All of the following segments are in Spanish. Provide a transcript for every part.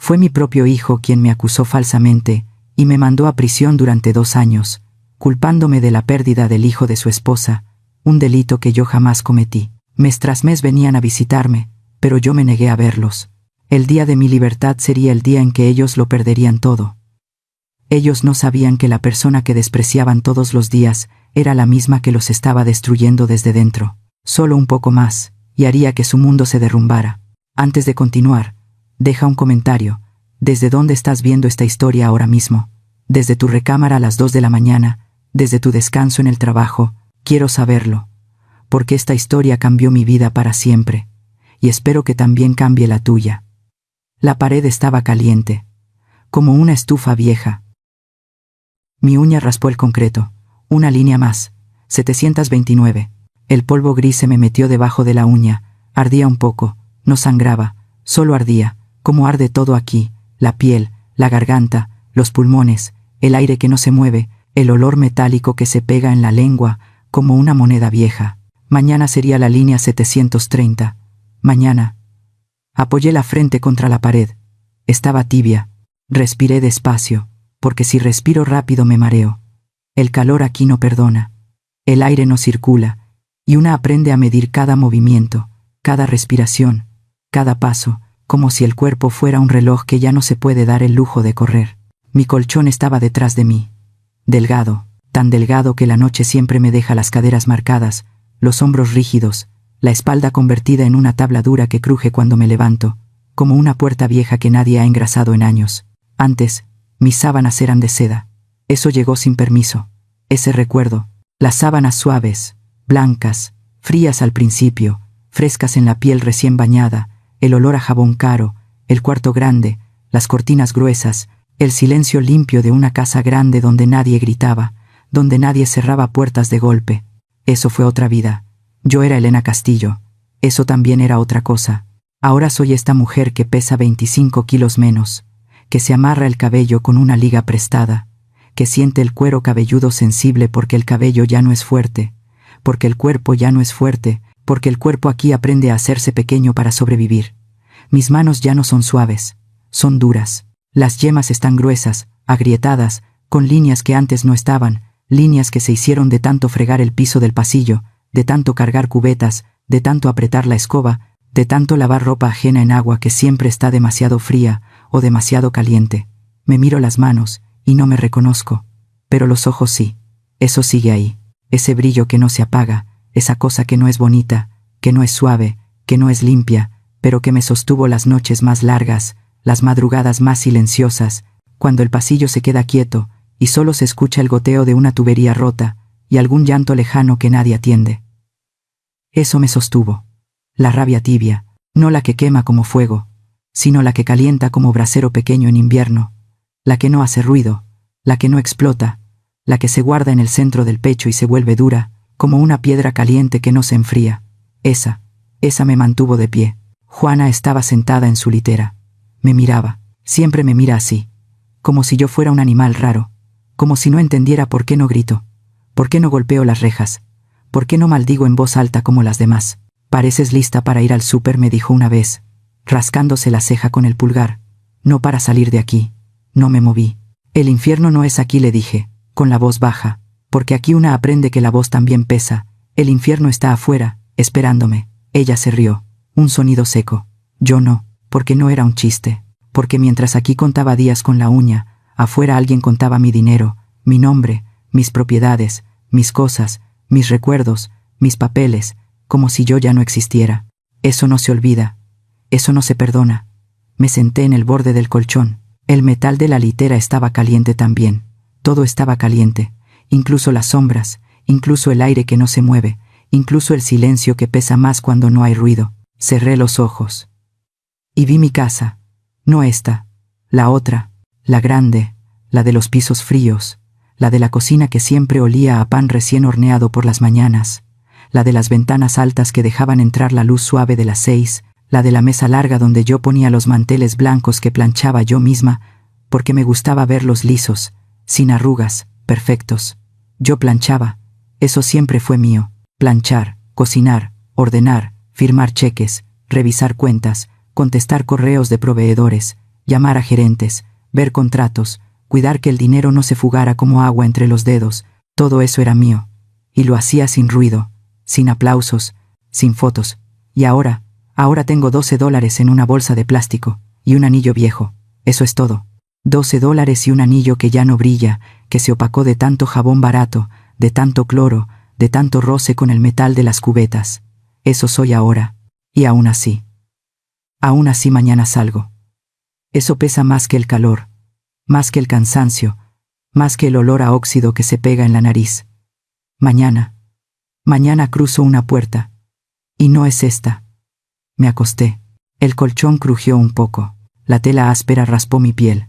Fue mi propio hijo quien me acusó falsamente y me mandó a prisión durante 2 años, culpándome de la pérdida del hijo de su esposa, un delito que yo jamás cometí. Mes tras mes venían a visitarme, pero yo me negué a verlos. El día de mi libertad sería el día en que ellos lo perderían todo. Ellos no sabían que la persona que despreciaban todos los días era la misma que los estaba destruyendo desde dentro. Solo un poco más, y haría que su mundo se derrumbara. Antes de continuar, deja un comentario. ¿Desde dónde estás viendo esta historia ahora mismo? Desde tu recámara a las 2 de la mañana, desde tu descanso en el trabajo. Quiero saberlo, porque esta historia cambió mi vida para siempre, y espero que también cambie la tuya. La pared estaba caliente, como una estufa vieja. Mi uña raspó el concreto. Una línea más. 729. El polvo gris se me metió debajo de la uña. Ardía un poco, no sangraba, solo ardía, como arde todo aquí, la piel, la garganta, los pulmones, el aire que no se mueve, el olor metálico que se pega en la lengua, como una moneda vieja. Mañana sería la línea 730. Mañana. Apoyé la frente contra la pared. Estaba tibia. Respiré despacio, porque si respiro rápido me mareo. El calor aquí no perdona. El aire no circula, y una aprende a medir cada movimiento, cada respiración, cada paso, como si el cuerpo fuera un reloj que ya no se puede dar el lujo de correr. Mi colchón estaba detrás de mí. Delgado, tan delgado que la noche siempre me deja las caderas marcadas, los hombros rígidos, la espalda convertida en una tabla dura que cruje cuando me levanto, como una puerta vieja que nadie ha engrasado en años. Antes, mis sábanas eran de seda. Eso llegó sin permiso. Ese recuerdo, las sábanas suaves, blancas, frías al principio, frescas en la piel recién bañada, el olor a jabón caro, el cuarto grande, las cortinas gruesas, el silencio limpio de una casa grande donde nadie gritaba, donde nadie cerraba puertas de golpe. Eso fue otra vida. Yo era Elena Castillo. Eso también era otra cosa. Ahora soy esta mujer que pesa 25 kilos menos, que se amarra el cabello con una liga prestada, que siente el cuero cabelludo sensible porque el cabello ya no es fuerte, porque el cuerpo ya no es fuerte, porque el cuerpo aquí aprende a hacerse pequeño para sobrevivir. Mis manos ya no son suaves, son duras. Las yemas están gruesas, agrietadas, con líneas que antes no estaban, líneas que se hicieron de tanto fregar el piso del pasillo, de tanto cargar cubetas, de tanto apretar la escoba, de tanto lavar ropa ajena en agua que siempre está demasiado fría o demasiado caliente. Me miro las manos y no me reconozco, pero los ojos sí. Eso sigue ahí, ese brillo que no se apaga, esa cosa que no es bonita, que no es suave, que no es limpia, pero que me sostuvo las noches más largas, las madrugadas más silenciosas, cuando el pasillo se queda quieto y solo se escucha el goteo de una tubería rota y algún llanto lejano que nadie atiende. Eso me sostuvo. La rabia tibia, no la que quema como fuego, sino la que calienta como brasero pequeño en invierno, la que no hace ruido, la que no explota, la que se guarda en el centro del pecho y se vuelve dura, como una piedra caliente que no se enfría. Esa me mantuvo de pie. Juana estaba sentada en su litera. Me miraba, siempre me mira así, como si yo fuera un animal raro, como si no entendiera por qué no grito, por qué no golpeo las rejas, por qué no maldigo en voz alta como las demás. Pareces lista para ir al súper, me dijo una vez, rascándose la ceja con el pulgar. No para salir de aquí. No me moví. El infierno no es aquí, le dije, con la voz baja, porque aquí una aprende que la voz también pesa. El infierno está afuera, esperándome. Ella se rió. Un sonido seco. Yo no, porque no era un chiste, porque mientras aquí contaba días con la uña, afuera alguien contaba mi dinero, mi nombre, mis propiedades, mis cosas, mis recuerdos, mis papeles, como si yo ya no existiera. Eso no se olvida. Eso no se perdona. Me senté en el borde del colchón. El metal de la litera estaba caliente también. Todo estaba caliente, incluso las sombras, incluso el aire que no se mueve, incluso el silencio que pesa más cuando no hay ruido. Cerré los ojos. Y vi mi casa. No esta, la otra, la grande, la de los pisos fríos, la de la cocina que siempre olía a pan recién horneado por las mañanas, la de las ventanas altas que dejaban entrar la luz suave de las 6, la de la mesa larga donde yo ponía los manteles blancos que planchaba yo misma, porque me gustaba verlos lisos, sin arrugas, perfectos. Yo planchaba. Eso siempre fue mío. Planchar, cocinar, ordenar, firmar cheques, revisar cuentas, contestar correos de proveedores. llamar a gerentes, ver contratos, cuidar que el dinero no se fugara como agua entre los dedos, todo eso era mío. Y lo hacía sin ruido, sin aplausos, sin fotos. Y ahora tengo $12 en una bolsa de plástico, y un anillo viejo. Eso es todo. $12 y un anillo que ya no brilla, que se opacó de tanto jabón barato, de tanto cloro, de tanto roce con el metal de las cubetas. Eso soy ahora. Y aún así mañana salgo. Eso pesa más que el calor, más que el cansancio, más que el olor a óxido que se pega en la nariz. Mañana cruzo una puerta. Y no es esta. Me acosté. El colchón crujió un poco. La tela áspera raspó mi piel.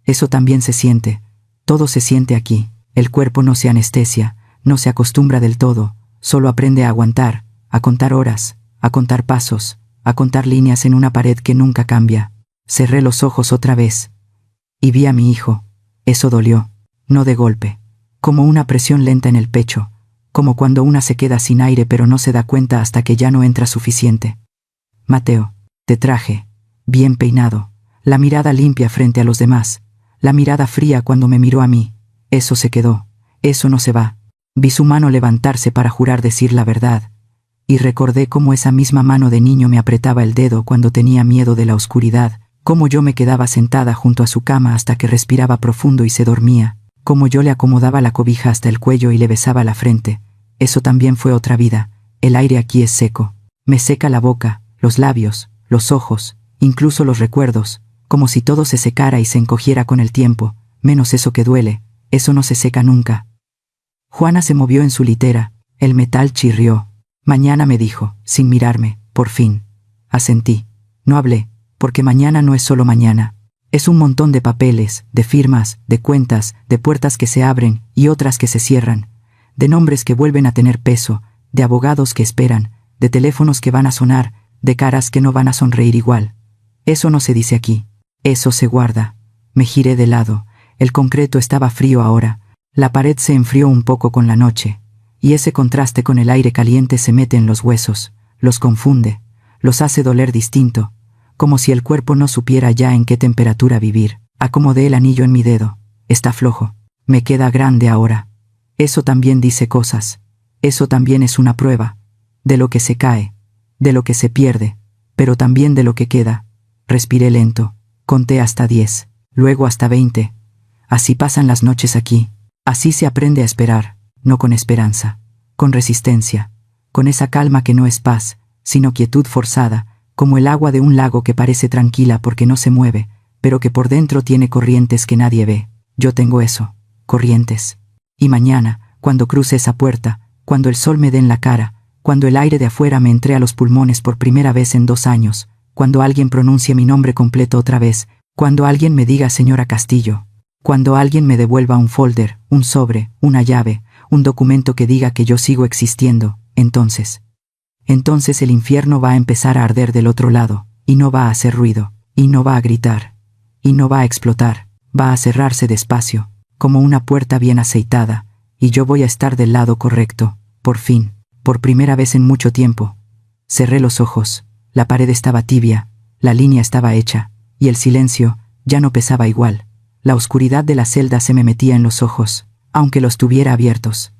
Eso también se siente. Todo se siente aquí. El cuerpo no se anestesia, no se acostumbra del todo, solo aprende a aguantar, a contar horas, a contar pasos, a contar líneas en una pared que nunca cambia. Cerré los ojos otra vez. Y vi a mi hijo. Eso dolió. No de golpe. Como una presión lenta en el pecho. Como cuando una se queda sin aire pero no se da cuenta hasta que ya no entra suficiente. Mateo, te traje. Bien peinado. La mirada limpia frente a los demás. La mirada fría cuando me miró a mí. Eso se quedó. Eso no se va. Vi su mano levantarse para jurar decir la verdad. Y recordé cómo esa misma mano de niño me apretaba el dedo cuando tenía miedo de la oscuridad, cómo yo me quedaba sentada junto a su cama hasta que respiraba profundo y se dormía, cómo yo le acomodaba la cobija hasta el cuello y le besaba la frente. Eso también fue otra vida. El aire aquí es seco. Me seca la boca, los labios, los ojos, incluso los recuerdos, como si todo se secara y se encogiera con el tiempo, menos eso que duele, eso no se seca nunca. Juana se movió en su litera, el metal chirrió. Mañana, me dijo, sin mirarme, por fin. Asentí. No hablé, porque mañana no es solo mañana. Es un montón de papeles, de firmas, de cuentas, de puertas que se abren y otras que se cierran, de nombres que vuelven a tener peso, de abogados que esperan, de teléfonos que van a sonar, de caras que no van a sonreír igual. Eso no se dice aquí. Eso se guarda. Me giré de lado. El concreto estaba frío ahora. La pared se enfrió un poco con la noche. Y ese contraste con el aire caliente se mete en los huesos, los confunde, los hace doler distinto, como si el cuerpo no supiera ya en qué temperatura vivir. Acomodé el anillo en mi dedo. Está flojo. Me queda grande ahora. Eso también dice cosas. Eso también es una prueba. De lo que se cae, de lo que se pierde, pero también de lo que queda. Respiré lento. Conté hasta 10, luego hasta 20. Así pasan las noches aquí. Así se aprende a esperar. No con esperanza, con resistencia, con esa calma que no es paz, sino quietud forzada, como el agua de un lago que parece tranquila porque no se mueve, pero que por dentro tiene corrientes que nadie ve. Yo tengo eso, corrientes. Y mañana, cuando cruce esa puerta, cuando el sol me dé en la cara, cuando el aire de afuera me entre a los pulmones por primera vez en 2 años, cuando alguien pronuncie mi nombre completo otra vez, cuando alguien me diga señora Castillo, cuando alguien me devuelva un folder, un sobre, una llave, un documento que diga que yo sigo existiendo, entonces el infierno va a empezar a arder del otro lado, y no va a hacer ruido, y no va a gritar, y no va a explotar, va a cerrarse despacio, como una puerta bien aceitada, y yo voy a estar del lado correcto, por fin, por primera vez en mucho tiempo. Cerré los ojos, la pared estaba tibia, la línea estaba hecha, y el silencio ya no pesaba igual. La oscuridad de la celda se me metía en los ojos, aunque los tuviera abiertos.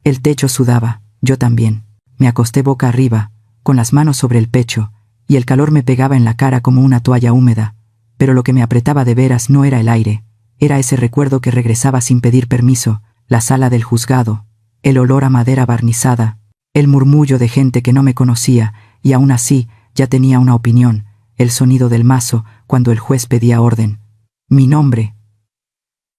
El techo sudaba, yo también. Me acosté boca arriba, con las manos sobre el pecho, y el calor me pegaba en la cara como una toalla húmeda, pero lo que me apretaba de veras no era el aire, era ese recuerdo que regresaba sin pedir permiso, la sala del juzgado, el olor a madera barnizada, el murmullo de gente que no me conocía, y aún así ya tenía una opinión, el sonido del mazo cuando el juez pedía orden. Mi nombre.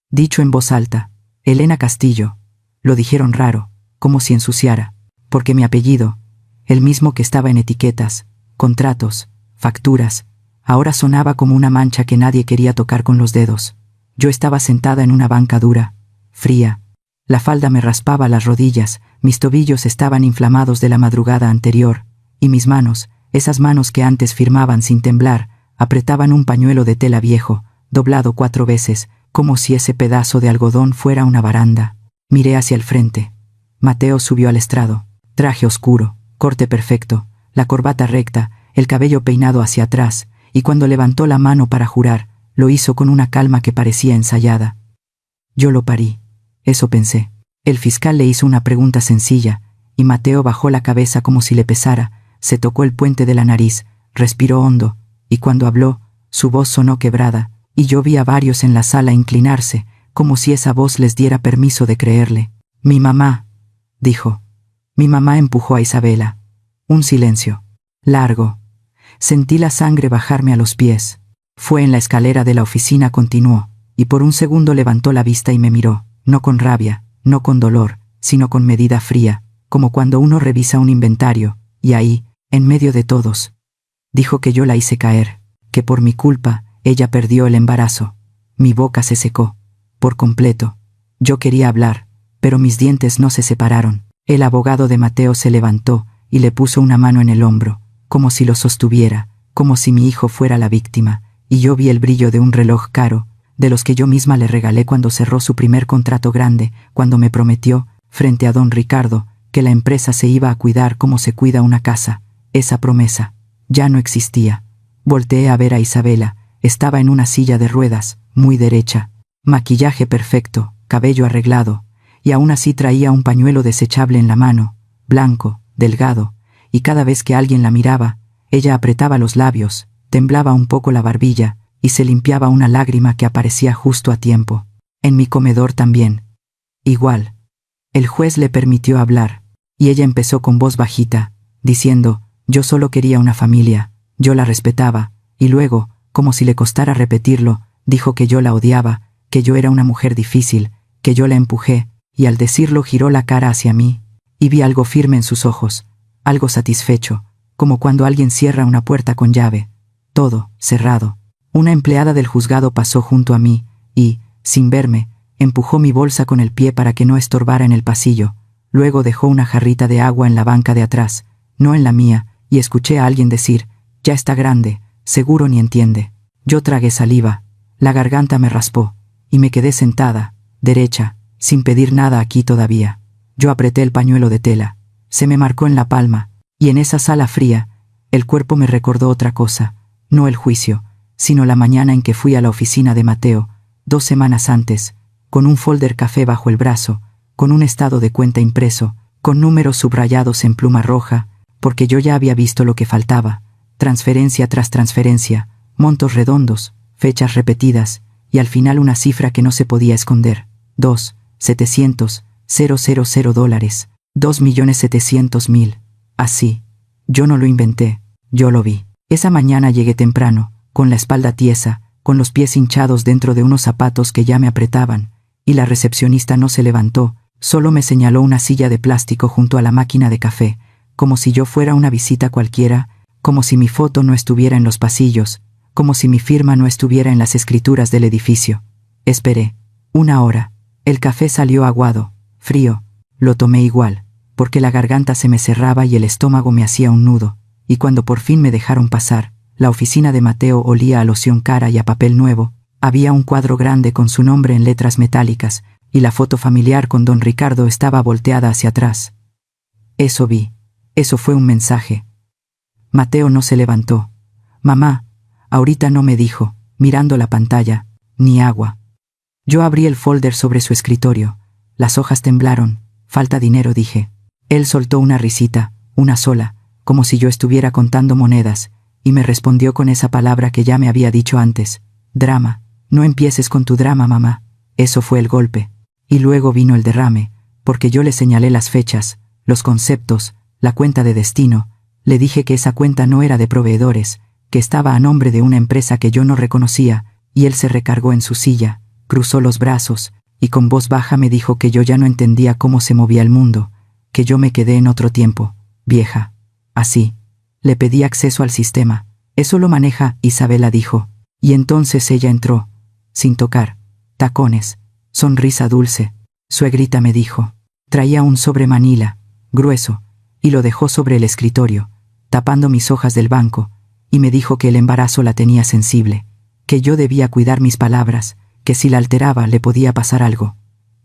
Dicho en voz alta, Elena Castillo. Lo dijeron raro, como si ensuciara, porque mi apellido, el mismo que estaba en etiquetas, contratos, facturas, ahora sonaba como una mancha que nadie quería tocar con los dedos. Yo estaba sentada en una banca dura, fría. La falda me raspaba las rodillas, mis tobillos estaban inflamados de la madrugada anterior, y mis manos, esas manos que antes firmaban sin temblar, apretaban un pañuelo de tela viejo, doblado 4 veces, como si ese pedazo de algodón fuera una baranda. Miré hacia el frente. Mateo subió al estrado. Traje oscuro, corte perfecto, la corbata recta, el cabello peinado hacia atrás, y cuando levantó la mano para jurar, Lo hizo con una calma que parecía ensayada. Yo lo parí. Eso pensé. El fiscal le hizo una pregunta sencilla, y Mateo bajó la cabeza como si le pesara, se tocó el puente de la nariz, respiró hondo, y cuando habló, su voz sonó quebrada, y yo vi a varios en la sala inclinarse, como si esa voz les diera permiso de creerle. «Mi mamá», dijo. Mi mamá empujó a Isabela. Un silencio. Largo. Sentí la sangre bajarme a los pies. Fue en la escalera de la oficina, continuó, y por un segundo levantó la vista y me miró, no con rabia, no con dolor, sino con medida fría, como cuando uno revisa un inventario, y ahí, en medio de todos, dijo que yo la hice caer, que por mi culpa, ella perdió el embarazo. Mi boca se secó, por completo. Yo quería hablar, pero mis dientes no se separaron. El abogado de Mateo se levantó y le puso una mano en el hombro, como si lo sostuviera, como si mi hijo fuera la víctima, y yo vi el brillo de un reloj caro, de los que yo misma le regalé cuando cerró su primer contrato grande, cuando me prometió, frente a don Ricardo, que la empresa se iba a cuidar como se cuida una casa. Esa promesa ya no existía. Volteé a ver a Isabela. Estaba en una silla de ruedas, muy derecha, maquillaje perfecto, cabello arreglado, y aún así traía un pañuelo desechable en la mano, blanco, delgado, y cada vez que alguien la miraba, ella apretaba los labios, temblaba un poco la barbilla, y se limpiaba una lágrima que aparecía justo a tiempo. En mi comedor también. Igual. El juez le permitió hablar, y ella empezó con voz bajita, diciendo, yo solo quería una familia, yo la respetaba, y luego, como si le costara repetirlo, dijo que yo la odiaba, que yo era una mujer difícil, que yo la empujé, y al decirlo giró la cara hacia mí, y vi algo firme en sus ojos, algo satisfecho, como cuando alguien cierra una puerta con llave. Todo, cerrado. Una empleada del juzgado pasó junto a mí, y, sin verme, empujó mi bolsa con el pie para que no estorbara en el pasillo. Luego dejó una jarrita de agua en la banca de atrás, no en la mía, y escuché a alguien decir, ya está grande, seguro ni entiende. Yo tragué saliva, la garganta me raspó, y me quedé sentada, derecha, sin pedir nada aquí todavía. Yo apreté el pañuelo de tela, se me marcó en la palma, y en esa sala fría, el cuerpo me recordó otra cosa, no el juicio, sino la mañana en que fui a la oficina de Mateo, 2 semanas antes, con un folder café bajo el brazo, con un estado de cuenta impreso, con números subrayados en pluma roja, porque yo ya había visto lo que faltaba, transferencia tras transferencia, montos redondos, fechas repetidas, y al final una cifra que no se podía esconder. $2.700.000, $2.700.000. Así. Yo no lo inventé, yo lo vi. Esa mañana llegué temprano, con la espalda tiesa, con los pies hinchados dentro de unos zapatos que ya me apretaban, y la recepcionista no se levantó, solo me señaló una silla de plástico junto a la máquina de café, como si yo fuera una visita cualquiera, como si mi foto no estuviera en los pasillos, como si mi firma no estuviera en las escrituras del edificio. Esperé. 1 hora. El café salió aguado, frío. Lo tomé igual, porque la garganta se me cerraba y el estómago me hacía un nudo, y cuando por fin me dejaron pasar, la oficina de Mateo olía a loción cara y a papel nuevo, había un cuadro grande con su nombre en letras metálicas, y la foto familiar con don Ricardo estaba volteada hacia atrás. Eso vi. Eso fue un mensaje. Mateo no se levantó. Mamá, ahorita no, me dijo, mirando la pantalla, ni agua. Yo abrí el folder sobre su escritorio. Las hojas temblaron. Falta dinero, dije. Él soltó una risita, una sola, como si yo estuviera contando monedas, y me respondió con esa palabra que ya me había dicho antes. Drama. No empieces con tu drama, mamá. Eso fue el golpe. Y luego vino el derrame, porque yo le señalé las fechas, los conceptos, la cuenta de destino. Le dije que esa cuenta no era de proveedores, que estaba a nombre de una empresa que yo no reconocía, y él se recargó en su silla, cruzó los brazos, y con voz baja me dijo que yo ya no entendía cómo se movía el mundo, que yo me quedé en otro tiempo, vieja. Así. Le pedí acceso al sistema. Eso lo maneja, Isabela dijo. Y entonces ella entró, sin tocar, tacones, sonrisa dulce. Suegrita, me dijo. Traía un sobre manila, grueso, y lo dejó sobre el escritorio, tapando mis hojas del banco, y me dijo que el embarazo la tenía sensible, que yo debía cuidar mis palabras, que si la alteraba le podía pasar algo.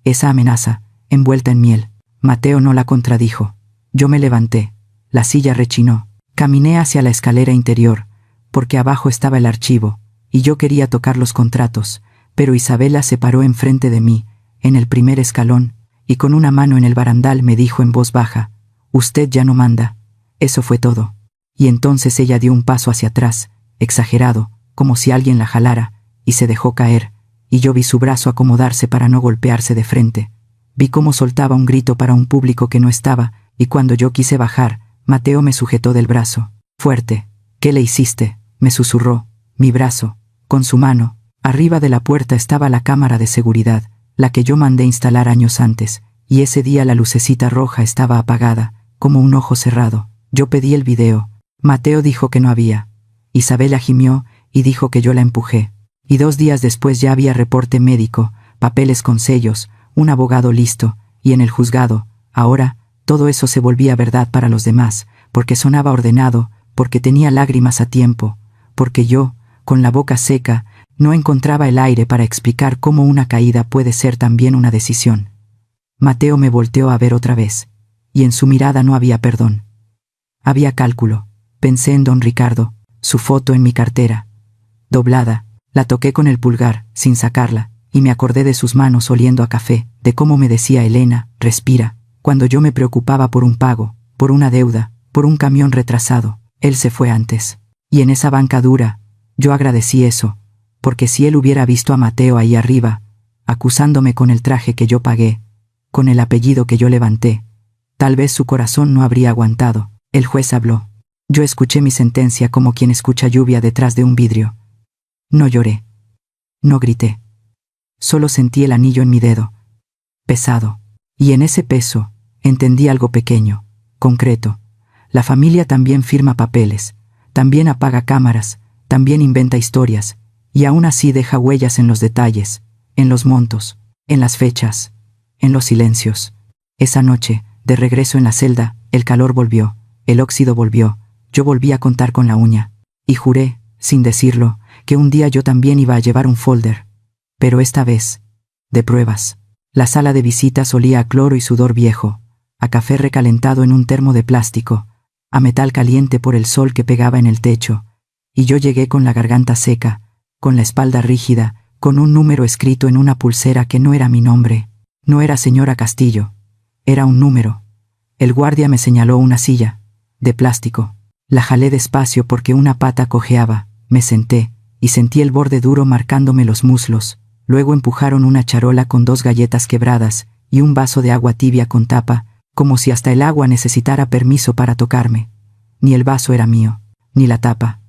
Esa amenaza, envuelta en miel. Mateo no la contradijo. Yo me levanté. La silla rechinó. Caminé hacia la escalera interior, porque abajo estaba el archivo, y yo quería tocar los contratos, pero Isabela se paró enfrente de mí, en el primer escalón, y con una mano en el barandal me dijo en voz baja: «Usted ya no manda». Eso fue todo. Y entonces ella dio un paso hacia atrás, exagerado, como si alguien la jalara, y se dejó caer, y yo vi su brazo acomodarse para no golpearse de frente. Vi cómo soltaba un grito para un público que no estaba, y cuando yo quise bajar, Mateo me sujetó del brazo. «Fuerte». «¿Qué le hiciste?», me susurró. Mi brazo, con su mano. Arriba de la puerta estaba la cámara de seguridad, la que yo mandé instalar años antes, y ese día la lucecita roja estaba apagada, como un ojo cerrado. Yo pedí el video. Mateo dijo que no había. Isabela gimió y dijo que yo la empujé. Y 2 días después ya había reporte médico, papeles con sellos, un abogado listo, y en el juzgado, ahora, todo eso se volvía verdad para los demás, porque sonaba ordenado, porque tenía lágrimas a tiempo, porque yo, con la boca seca, no encontraba el aire para explicar cómo una caída puede ser también una decisión. Mateo me volteó a ver otra vez, y en su mirada no había perdón. Había cálculo. Pensé en don Ricardo, su foto en mi cartera. Doblada, la toqué con el pulgar, sin sacarla, y me acordé de sus manos oliendo a café, de cómo me decía Elena: «Respira», cuando yo me preocupaba por un pago, por una deuda, por un camión retrasado. Él se fue antes. Y en esa banca dura, yo agradecí eso, porque si él hubiera visto a Mateo ahí arriba, acusándome con el traje que yo pagué, con el apellido que yo levanté, tal vez su corazón no habría aguantado. El juez habló. Yo escuché mi sentencia como quien escucha lluvia detrás de un vidrio. No lloré. No grité. Solo sentí el anillo en mi dedo. Pesado. Y en ese peso, entendí algo pequeño, concreto. La familia también firma papeles, también apaga cámaras, también inventa historias, y aún así deja huellas en los detalles, en los montos, en las fechas, en los silencios. Esa noche, de regreso en la celda, el calor volvió, el óxido volvió, yo volví a contar con la uña, y juré, sin decirlo, que un día yo también iba a llevar un folder. Pero esta vez, de pruebas. La sala de visitas olía a cloro y sudor viejo, a café recalentado en un termo de plástico, a metal caliente por el sol que pegaba en el techo, y yo llegué con la garganta seca, con la espalda rígida, con un número escrito en una pulsera que no era mi nombre, no era señora Castillo, era un número. El guardia me señaló una silla, de plástico. La jalé despacio porque una pata cojeaba, me senté, y sentí el borde duro marcándome los muslos. Luego empujaron una charola con 2 galletas quebradas y un vaso de agua tibia con tapa, como si hasta el agua necesitara permiso para tocarme. Ni el vaso era mío, ni la tapa.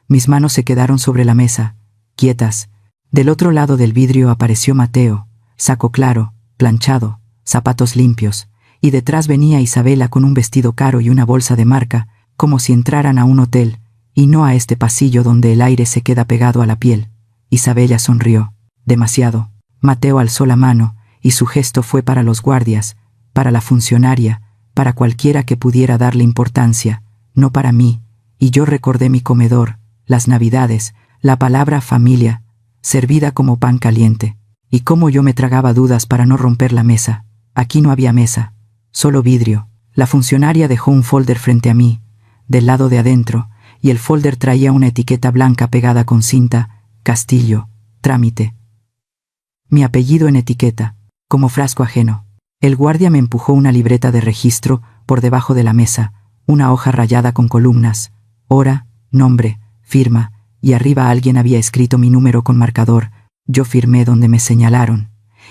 Mis manos se quedaron sobre la mesa, quietas. Del otro lado del vidrio apareció Mateo, saco claro, planchado, zapatos limpios, y detrás venía Isabela con un vestido caro y una bolsa de marca, como si entraran a un hotel, y no a este pasillo donde el aire se queda pegado a la piel. Isabela sonrió. Demasiado. Mateo alzó la mano, y su gesto fue para los guardias, para la funcionaria, para cualquiera que pudiera darle importancia, no para mí, y yo recordé mi comedor, las navidades, la palabra familia, servida como pan caliente, y cómo yo me tragaba dudas para no romper la mesa. Aquí no había mesa, solo vidrio. La funcionaria dejó un folder frente a mí, del lado de adentro, y el folder traía una etiqueta blanca pegada con cinta: Castillo, trámite. Mi apellido en etiqueta, como frasco ajeno. El guardia me empujó una libreta de registro por debajo de la mesa, una hoja rayada con columnas, hora, nombre, firma, y arriba alguien había escrito mi número con marcador. Yo firmé donde me señalaron,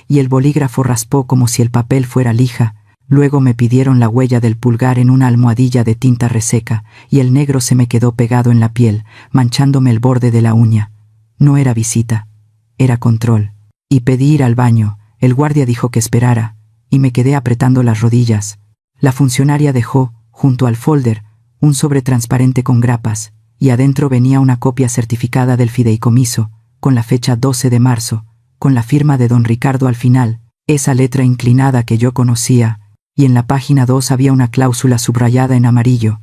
y el bolígrafo raspó como si el papel fuera lija. Luego me pidieron la huella del pulgar en una almohadilla de tinta reseca, y el negro se me quedó pegado en la piel, manchándome el borde de la uña. No era visita, era control. Y pedí ir al baño. El guardia dijo que esperara, y me quedé apretando las rodillas. La funcionaria dejó, junto al folder, un sobre transparente con grapas, y adentro venía una copia certificada del fideicomiso, con la fecha 12 de marzo, con la firma de don Ricardo al final, esa letra inclinada que yo conocía, y en la página 2 había una cláusula subrayada en amarillo: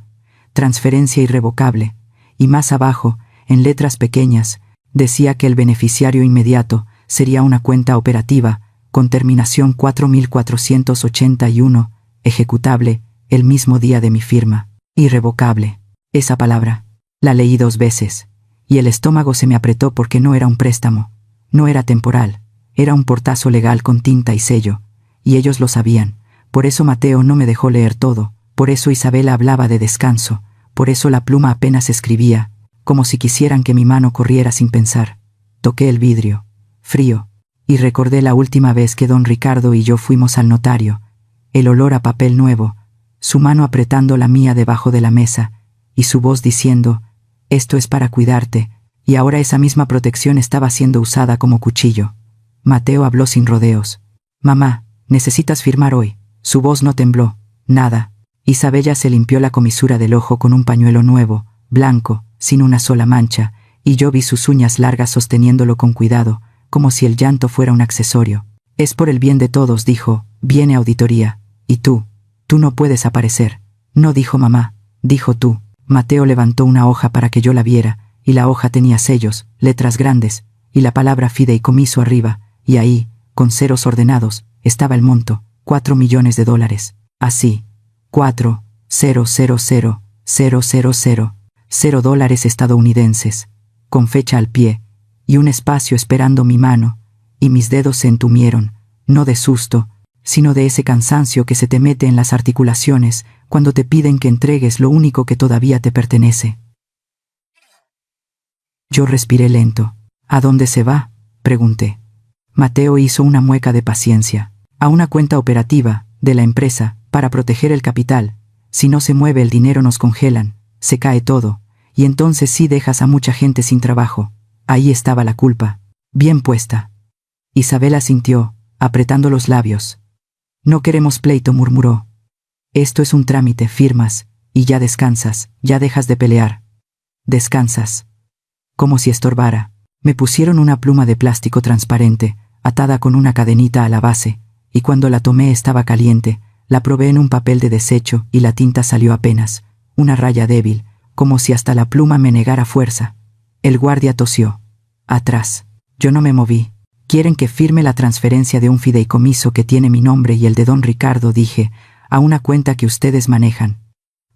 transferencia irrevocable, y más abajo, en letras pequeñas, decía que el beneficiario inmediato sería una cuenta operativa, con terminación 4481, ejecutable, el mismo día de mi firma. Irrevocable. Esa palabra. La leí 2 veces, y el estómago se me apretó porque no era un préstamo, no era temporal, era un portazo legal con tinta y sello, y ellos lo sabían. Por eso Mateo no me dejó leer todo, por eso Isabela hablaba de descanso, por eso la pluma apenas escribía, como si quisieran que mi mano corriera sin pensar. Toqué el vidrio, frío, y recordé la última vez que don Ricardo y yo fuimos al notario, el olor a papel nuevo, su mano apretando la mía debajo de la mesa, y su voz diciendo, «Esto es para cuidarte», y ahora esa misma protección estaba siendo usada como cuchillo. Mateo habló sin rodeos. «Mamá, necesitas firmar hoy». Su voz no tembló, nada. Isabella se limpió la comisura del ojo con un pañuelo nuevo, blanco, sin una sola mancha, y yo vi sus uñas largas sosteniéndolo con cuidado, como si el llanto fuera un accesorio. «Es por el bien de todos», dijo, «viene auditoría. Y tú no puedes aparecer». «No», dijo mamá, «dijo tú». Mateo levantó una hoja para que yo la viera, y la hoja tenía sellos, letras grandes, y la palabra fideicomiso arriba, y ahí, con ceros ordenados, estaba el monto, $4 millones. Así, $4,000,000 estadounidenses, con fecha al pie, y un espacio esperando mi mano, y mis dedos se entumieron, no de susto, sino de ese cansancio que se te mete en las articulaciones cuando te piden que entregues lo único que todavía te pertenece. Yo respiré lento. «¿A dónde se va?», pregunté. Mateo hizo una mueca de paciencia. «A una cuenta operativa de la empresa, para proteger el capital. Si no se mueve el dinero nos congelan, se cae todo, y entonces sí dejas a mucha gente sin trabajo». Ahí estaba la culpa, bien puesta. Isabela sintió, apretando los labios. «No queremos pleito», murmuró. «Esto es un trámite, firmas, y ya descansas, ya dejas de pelear. Descansas». Como si estorbara. Me pusieron una pluma de plástico transparente, atada con una cadenita a la base, y cuando la tomé estaba caliente, la probé en un papel de desecho y la tinta salió apenas, una raya débil, como si hasta la pluma me negara fuerza. El guardia tosió. «Atrás». Yo no me moví. «Quieren que firme la transferencia de un fideicomiso que tiene mi nombre y el de don Ricardo», dije, «a una cuenta que ustedes manejan».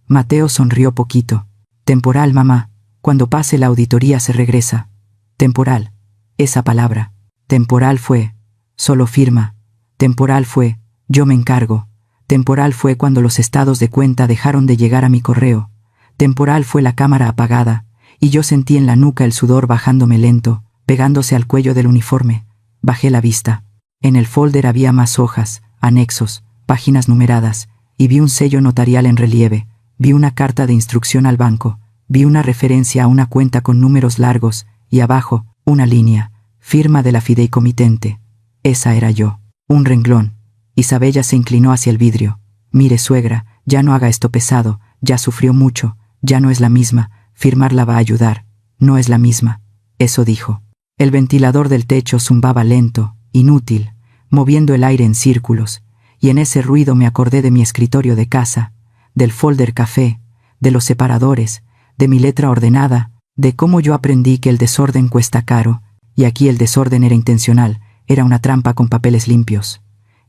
Mateo sonrió poquito. «Temporal, mamá. Cuando pase la auditoría se regresa». «Temporal». Esa palabra. Temporal fue. Solo firma. Temporal fue. Yo me encargo. Temporal fue cuando los estados de cuenta dejaron de llegar a mi correo. Temporal fue la cámara apagada, y yo sentí en la nuca el sudor bajándome lento, pegándose al cuello del uniforme. Bajé la vista. En el folder había más hojas, anexos, páginas numeradas, y vi un sello notarial en relieve, vi una carta de instrucción al banco, vi una referencia a una cuenta con números largos, y abajo, una línea, firma de la fideicomitente. Esa era yo. Un renglón. Isabella se inclinó hacia el vidrio. «Mire, suegra, ya no haga esto pesado, ya sufrió mucho, ya no es la misma, firmarla va a ayudar, no es la misma». Eso dijo. El ventilador del techo zumbaba lento, inútil, moviendo el aire en círculos, y en ese ruido me acordé de mi escritorio de casa, del folder café, de los separadores, de mi letra ordenada, de cómo yo aprendí que el desorden cuesta caro, y aquí el desorden era intencional, era una trampa con papeles limpios.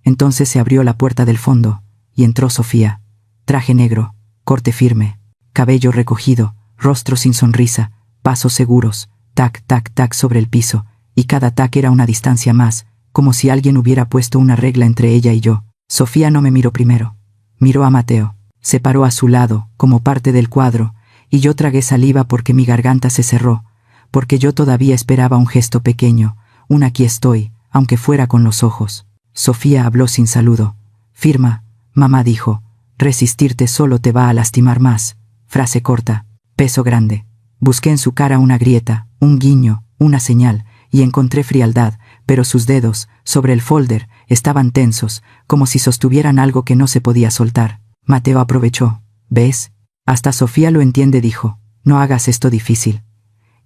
Entonces se abrió la puerta del fondo, y entró Sofía. Traje negro, corte firme, cabello recogido, rostro sin sonrisa, pasos seguros, tac, tac, tac sobre el piso, y cada tac era una distancia más, como si alguien hubiera puesto una regla entre ella y yo. Sofía no me miró primero. Miró a Mateo. Se paró a su lado, como parte del cuadro, y yo tragué saliva porque mi garganta se cerró, porque yo todavía esperaba un gesto pequeño, un «aquí estoy», aunque fuera con los ojos. Sofía habló sin saludo. «Firma», mamá dijo, «resistirte solo te va a lastimar más». Frase corta, peso grande. Busqué en su cara una grieta, un guiño, una señal, y encontré frialdad, pero sus dedos, sobre el folder, estaban tensos, como si sostuvieran algo que no se podía soltar. Mateo aprovechó. «¿Ves? Hasta Sofía lo entiende», dijo. «No hagas esto difícil».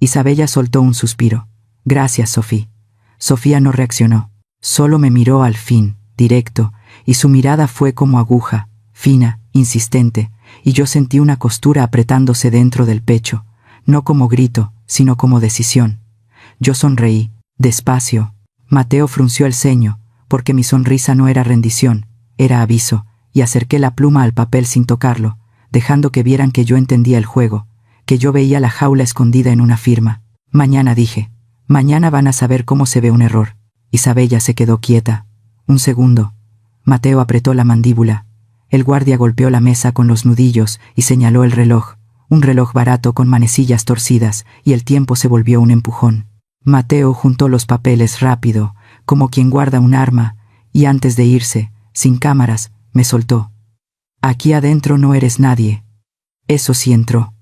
Isabella soltó un suspiro. «Gracias, Sofía». Sofía no reaccionó. Solo me miró al fin, directo, y su mirada fue como aguja, fina, insistente, y yo sentí una costura apretándose dentro del pecho, no como grito, sino como decisión. Yo sonreí, despacio. Mateo frunció el ceño, porque mi sonrisa no era rendición, era aviso, y acerqué la pluma al papel sin tocarlo, dejando que vieran que yo entendía el juego, que yo veía la jaula escondida en una firma. Mañana, dije. Mañana van a saber cómo se ve un error. Isabella se quedó quieta. Un segundo. Mateo apretó la mandíbula. El guardia golpeó la mesa con los nudillos y señaló el reloj. Un reloj barato con manecillas torcidas, y el tiempo se volvió un empujón. Mateo juntó los papeles rápido, como quien guarda un arma, y antes de irse, sin cámaras, me soltó. Aquí adentro no eres nadie. Eso sí entró.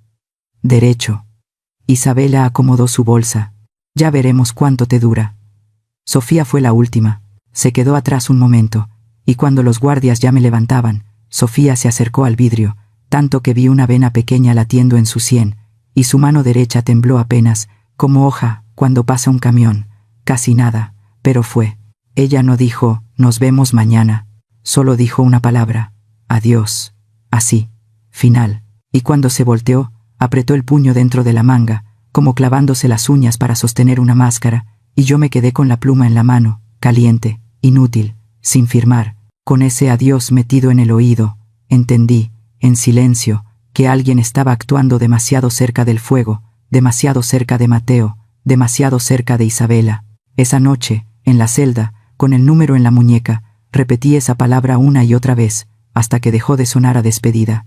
Derecho. Isabela acomodó su bolsa. Ya veremos cuánto te dura. Sofía fue la última. Se quedó atrás un momento, y cuando los guardias ya me levantaban, Sofía se acercó al vidrio, tanto que vi una vena pequeña latiendo en su sien, y su mano derecha tembló apenas, como hoja cuando pasa un camión. Casi nada, pero fue. Ella no dijo, nos vemos mañana. Solo dijo una palabra, adiós. Así. Final. Y cuando se volteó, apretó el puño dentro de la manga, como clavándose las uñas para sostener una máscara, y yo me quedé con la pluma en la mano, caliente, inútil, sin firmar, con ese adiós metido en el oído. Entendí, en silencio, que alguien estaba actuando demasiado cerca del fuego, demasiado cerca de Mateo, demasiado cerca de Isabela. Esa noche, en la celda, con el número en la muñeca, repetí esa palabra una y otra vez, hasta que dejó de sonar a despedida.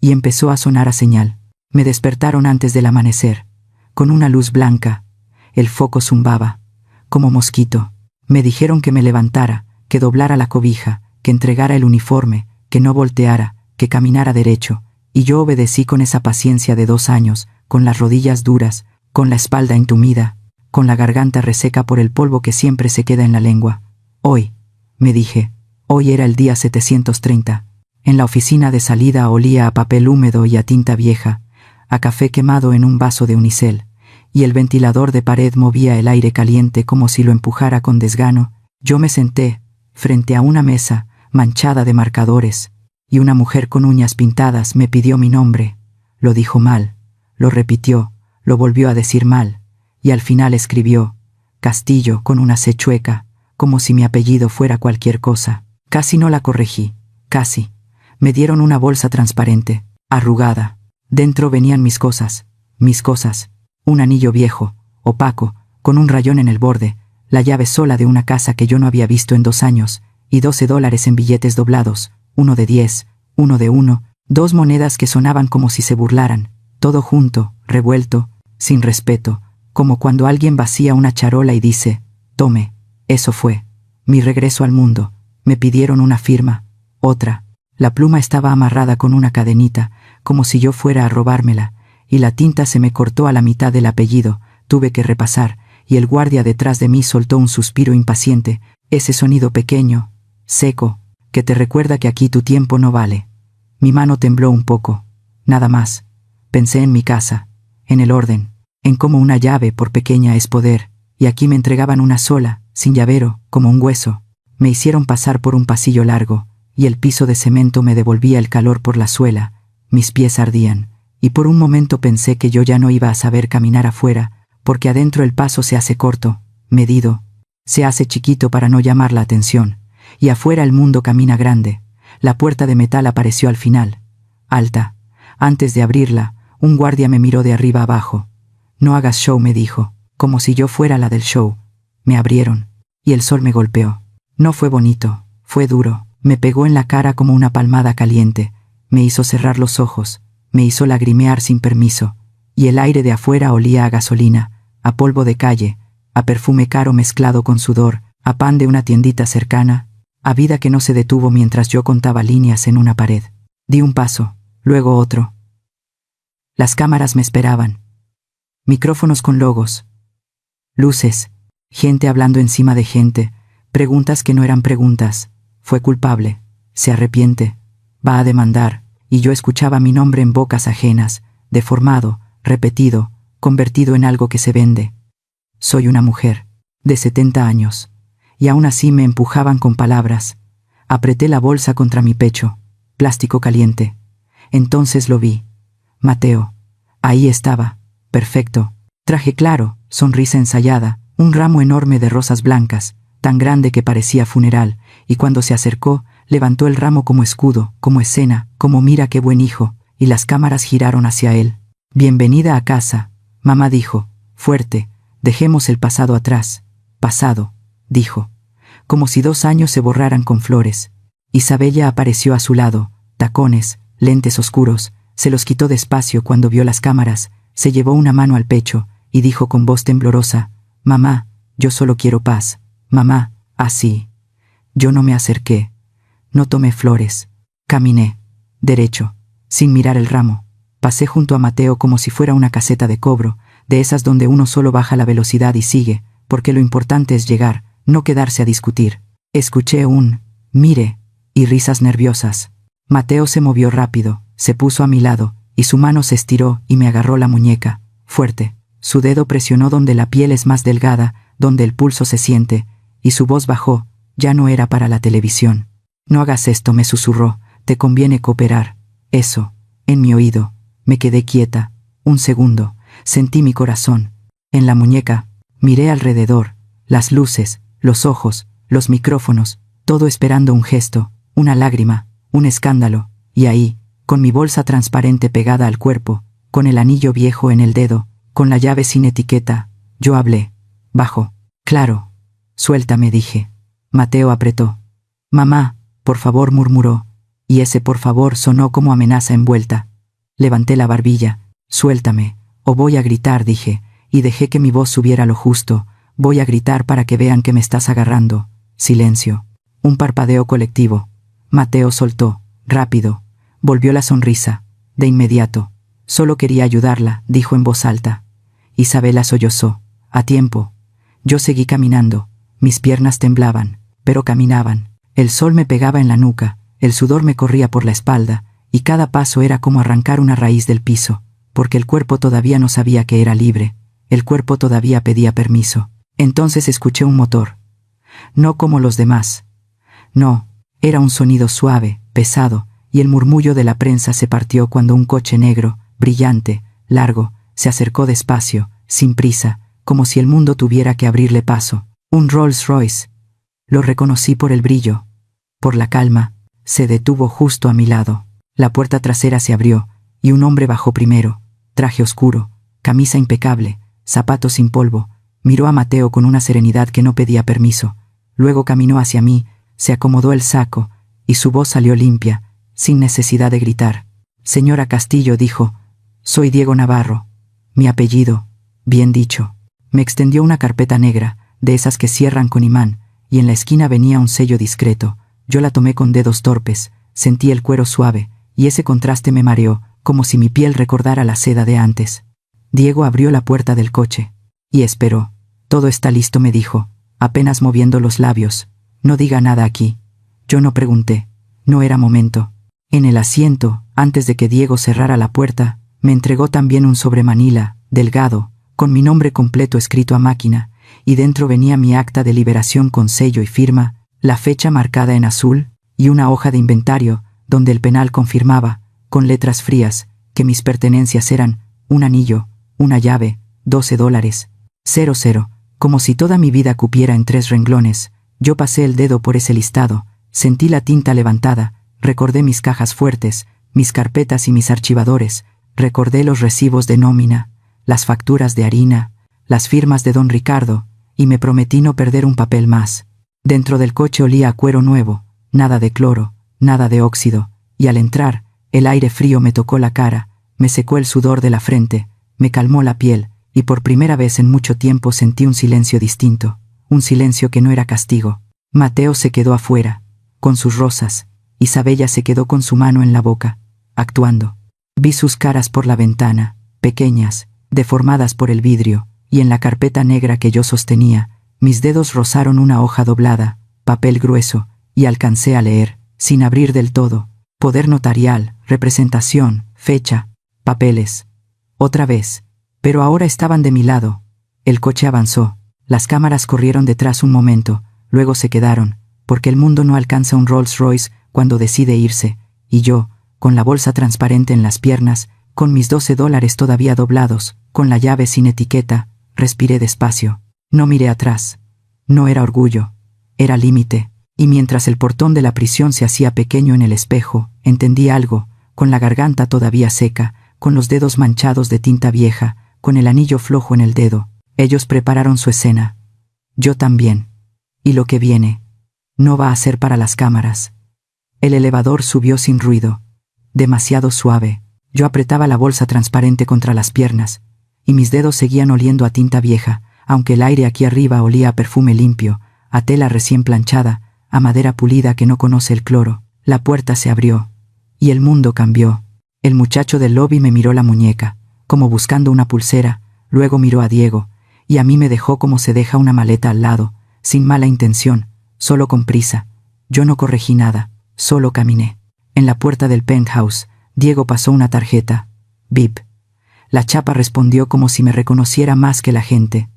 Y empezó a sonar a señal. Me despertaron antes del amanecer, con una luz blanca. El foco zumbaba, como mosquito. Me dijeron que me levantara, que doblara la cobija, que entregara el uniforme, que no volteara, que caminara derecho, y yo obedecí con esa paciencia de 2 años, con las rodillas duras, con la espalda entumida, con la garganta reseca por el polvo que siempre se queda en la lengua. Hoy, me dije, hoy era el día 730. En la oficina de salida olía a papel húmedo y a tinta vieja, a café quemado en un vaso de unicel, y el ventilador de pared movía el aire caliente como si lo empujara con desgano. Yo me senté, frente a una mesa, manchada de marcadores, y una mujer con uñas pintadas me pidió mi nombre. Lo dijo mal, lo repitió, lo volvió a decir mal, y al final escribió Castillo con una C chueca, como si mi apellido fuera cualquier cosa. Casi no la corregí, casi. Me dieron una bolsa transparente, arrugada. Dentro venían mis cosas, un anillo viejo, opaco, con un rayón en el borde, la llave sola de una casa que yo no había visto en 2 años, y $12 en billetes doblados, uno de 10, uno de 1, 2 monedas que sonaban como si se burlaran, todo junto, revuelto, sin respeto, como cuando alguien vacía una charola y dice, tome. Eso fue mi regreso al mundo. Me pidieron una firma, otra. La pluma estaba amarrada con una cadenita, como si yo fuera a robármela, y la tinta se me cortó a la mitad del apellido. Tuve que repasar, y el guardia detrás de mí soltó un suspiro impaciente, ese sonido pequeño, seco, que te recuerda que aquí tu tiempo no vale. Mi mano tembló un poco, nada más. Pensé en mi casa, en el orden, en cómo una llave, por pequeña, es poder, y aquí me entregaban una sola, sin llavero, como un hueso. Me hicieron pasar por un pasillo largo, y el piso de cemento me devolvía el calor por la suela. Mis pies ardían, y por un momento pensé que yo ya no iba a saber caminar afuera, porque adentro el paso se hace corto, medido, se hace chiquito para no llamar la atención, y afuera el mundo camina grande. La puerta de metal apareció al final, alta. Antes de abrirla, un guardia me miró de arriba abajo. No hagas show, me dijo, como si yo fuera la del show. Me abrieron, y el sol me golpeó. No fue bonito, fue duro. Me pegó en la cara como una palmada caliente, me hizo cerrar los ojos, me hizo lagrimear sin permiso, y el aire de afuera olía a gasolina, a polvo de calle, a perfume caro mezclado con sudor, a pan de una tiendita cercana, a vida que no se detuvo mientras yo contaba líneas en una pared. Di un paso, luego otro. Las cámaras me esperaban. Micrófonos con logos. Luces, gente hablando encima de gente, preguntas que no eran preguntas. Fue culpable, se arrepiente, va a demandar, y yo escuchaba mi nombre en bocas ajenas, deformado, repetido, convertido en algo que se vende. Soy una mujer, de 70 años, y aún así me empujaban con palabras. Apreté la bolsa contra mi pecho, plástico caliente. Entonces lo vi. Mateo. Ahí estaba, perfecto, traje claro, sonrisa ensayada, un ramo enorme de rosas blancas, tan grande que parecía funeral, y cuando se acercó, levantó el ramo como escudo, como escena, como mira qué buen hijo, y las cámaras giraron hacia él. Bienvenida a casa, mamá dijo, fuerte, dejemos el pasado atrás. Pasado, dijo. Como si 2 años se borraran con flores. Isabella apareció a su lado, tacones, lentes oscuros, se los quitó despacio cuando vio las cámaras, se llevó una mano al pecho, y dijo con voz temblorosa, «Mamá, yo solo quiero paz. Mamá, así». Yo no me acerqué. No tomé flores. Caminé. Derecho. Sin mirar el ramo. Pasé junto a Mateo como si fuera una caseta de cobro, de esas donde uno solo baja la velocidad y sigue, porque lo importante es llegar, no quedarse a discutir. Escuché un «mire» y risas nerviosas. Mateo se movió rápido, se puso a mi lado, y su mano se estiró y me agarró la muñeca, fuerte. Su dedo presionó donde la piel es más delgada, donde el pulso se siente, y su voz bajó, ya no era para la televisión. «No hagas esto», me susurró, «te conviene cooperar». Eso, en mi oído. Me quedé quieta. Un segundo. Sentí mi corazón. En la muñeca. Miré alrededor. Las luces, los ojos, los micrófonos, todo esperando un gesto, una lágrima, un escándalo, y ahí, con mi bolsa transparente pegada al cuerpo, con el anillo viejo en el dedo, con la llave sin etiqueta, yo hablé. Bajo. «Claro». «Suéltame», dije. Mateo apretó. «Mamá, por favor», murmuró, y ese por favor sonó como amenaza envuelta. Levanté la barbilla. «Suéltame, o voy a gritar», dije, y dejé que mi voz subiera lo justo. «Voy a gritar para que vean que me estás agarrando». Silencio. Un parpadeo colectivo. Mateo soltó. Rápido. Volvió la sonrisa. De inmediato. «Solo quería ayudarla», dijo en voz alta. Isabela sollozó. «A tiempo». Yo seguí caminando. Mis piernas temblaban, pero caminaban. El sol me pegaba en la nuca, el sudor me corría por la espalda, y cada paso era como arrancar una raíz del piso, porque el cuerpo todavía no sabía que era libre, el cuerpo todavía pedía permiso. Entonces escuché un motor. No como los demás. No, era un sonido suave, pesado, y el murmullo de la prensa se partió cuando un coche negro, brillante, largo, se acercó despacio, sin prisa, como si el mundo tuviera que abrirle paso. Un Rolls Royce. Lo reconocí por el brillo, por la calma. Se detuvo justo a mi lado. La puerta trasera se abrió, y un hombre bajó primero. Traje oscuro, camisa impecable, zapatos sin polvo. Miró a Mateo con una serenidad que no pedía permiso. Luego caminó hacia mí, se acomodó el saco, y su voz salió limpia, sin necesidad de gritar. «Señora Castillo», dijo, «soy Diego Navarro. Mi apellido». «Bien dicho». Me extendió una carpeta negra, de esas que cierran con imán, y en la esquina venía un sello discreto. Yo la tomé con dedos torpes, sentí el cuero suave, y ese contraste me mareó, como si mi piel recordara la seda de antes. Diego abrió la puerta del coche. Y esperó. «Todo está listo», me dijo, apenas moviendo los labios. «No diga nada aquí». Yo no pregunté. No era momento. En el asiento, antes de que Diego cerrara la puerta, me entregó también un sobremanila, delgado, con mi nombre completo escrito a máquina, y dentro venía mi acta de liberación con sello y firma, la fecha marcada en azul, y una hoja de inventario, donde el penal confirmaba, con letras frías, que mis pertenencias eran un anillo, una llave, $12, 00, como si toda mi vida cupiera en 3 renglones. Yo pasé el dedo por ese listado, sentí la tinta levantada, recordé mis cajas fuertes, mis carpetas y mis archivadores, recordé los recibos de nómina, las facturas de harina, las firmas de don Ricardo, y me prometí no perder un papel más. Dentro del coche olía a cuero nuevo, nada de cloro, nada de óxido, y al entrar, el aire frío me tocó la cara, me secó el sudor de la frente, me calmó la piel, y por primera vez en mucho tiempo sentí un silencio distinto, un silencio que no era castigo. Mateo se quedó afuera, con sus rosas. Isabella se quedó con su mano en la boca, actuando. Vi sus caras por la ventana, pequeñas, deformadas por el vidrio, y en la carpeta negra que yo sostenía, mis dedos rozaron una hoja doblada, papel grueso, y alcancé a leer, sin abrir del todo, poder notarial, representación, fecha, papeles. Otra vez, pero ahora estaban de mi lado. El coche avanzó, las cámaras corrieron detrás un momento, luego se quedaron, porque el mundo no alcanza un Rolls Royce cuando decide irse, y yo, con la bolsa transparente en las piernas, con mis $12 todavía doblados, con la llave sin etiqueta, respiré despacio. No miré atrás. No era orgullo, era límite, y mientras el portón de la prisión se hacía pequeño en el espejo, entendí algo, con la garganta todavía seca, con los dedos manchados de tinta vieja, con el anillo flojo en el dedo. Ellos prepararon su escena. Yo también. Y lo que viene no va a ser para las cámaras. El elevador subió sin ruido. Demasiado suave. Yo apretaba la bolsa transparente contra las piernas, y mis dedos seguían oliendo a tinta vieja, aunque el aire aquí arriba olía a perfume limpio, a tela recién planchada, a madera pulida que no conoce el cloro. La puerta se abrió. Y el mundo cambió. El muchacho del lobby me miró la muñeca, como buscando una pulsera, luego miró a Diego, y a mí me dejó como se deja una maleta al lado, sin mala intención, solo con prisa. Yo no corregí nada, solo caminé. En la puerta del penthouse, Diego pasó una tarjeta. Bip. La chapa respondió como si me reconociera más que la gente.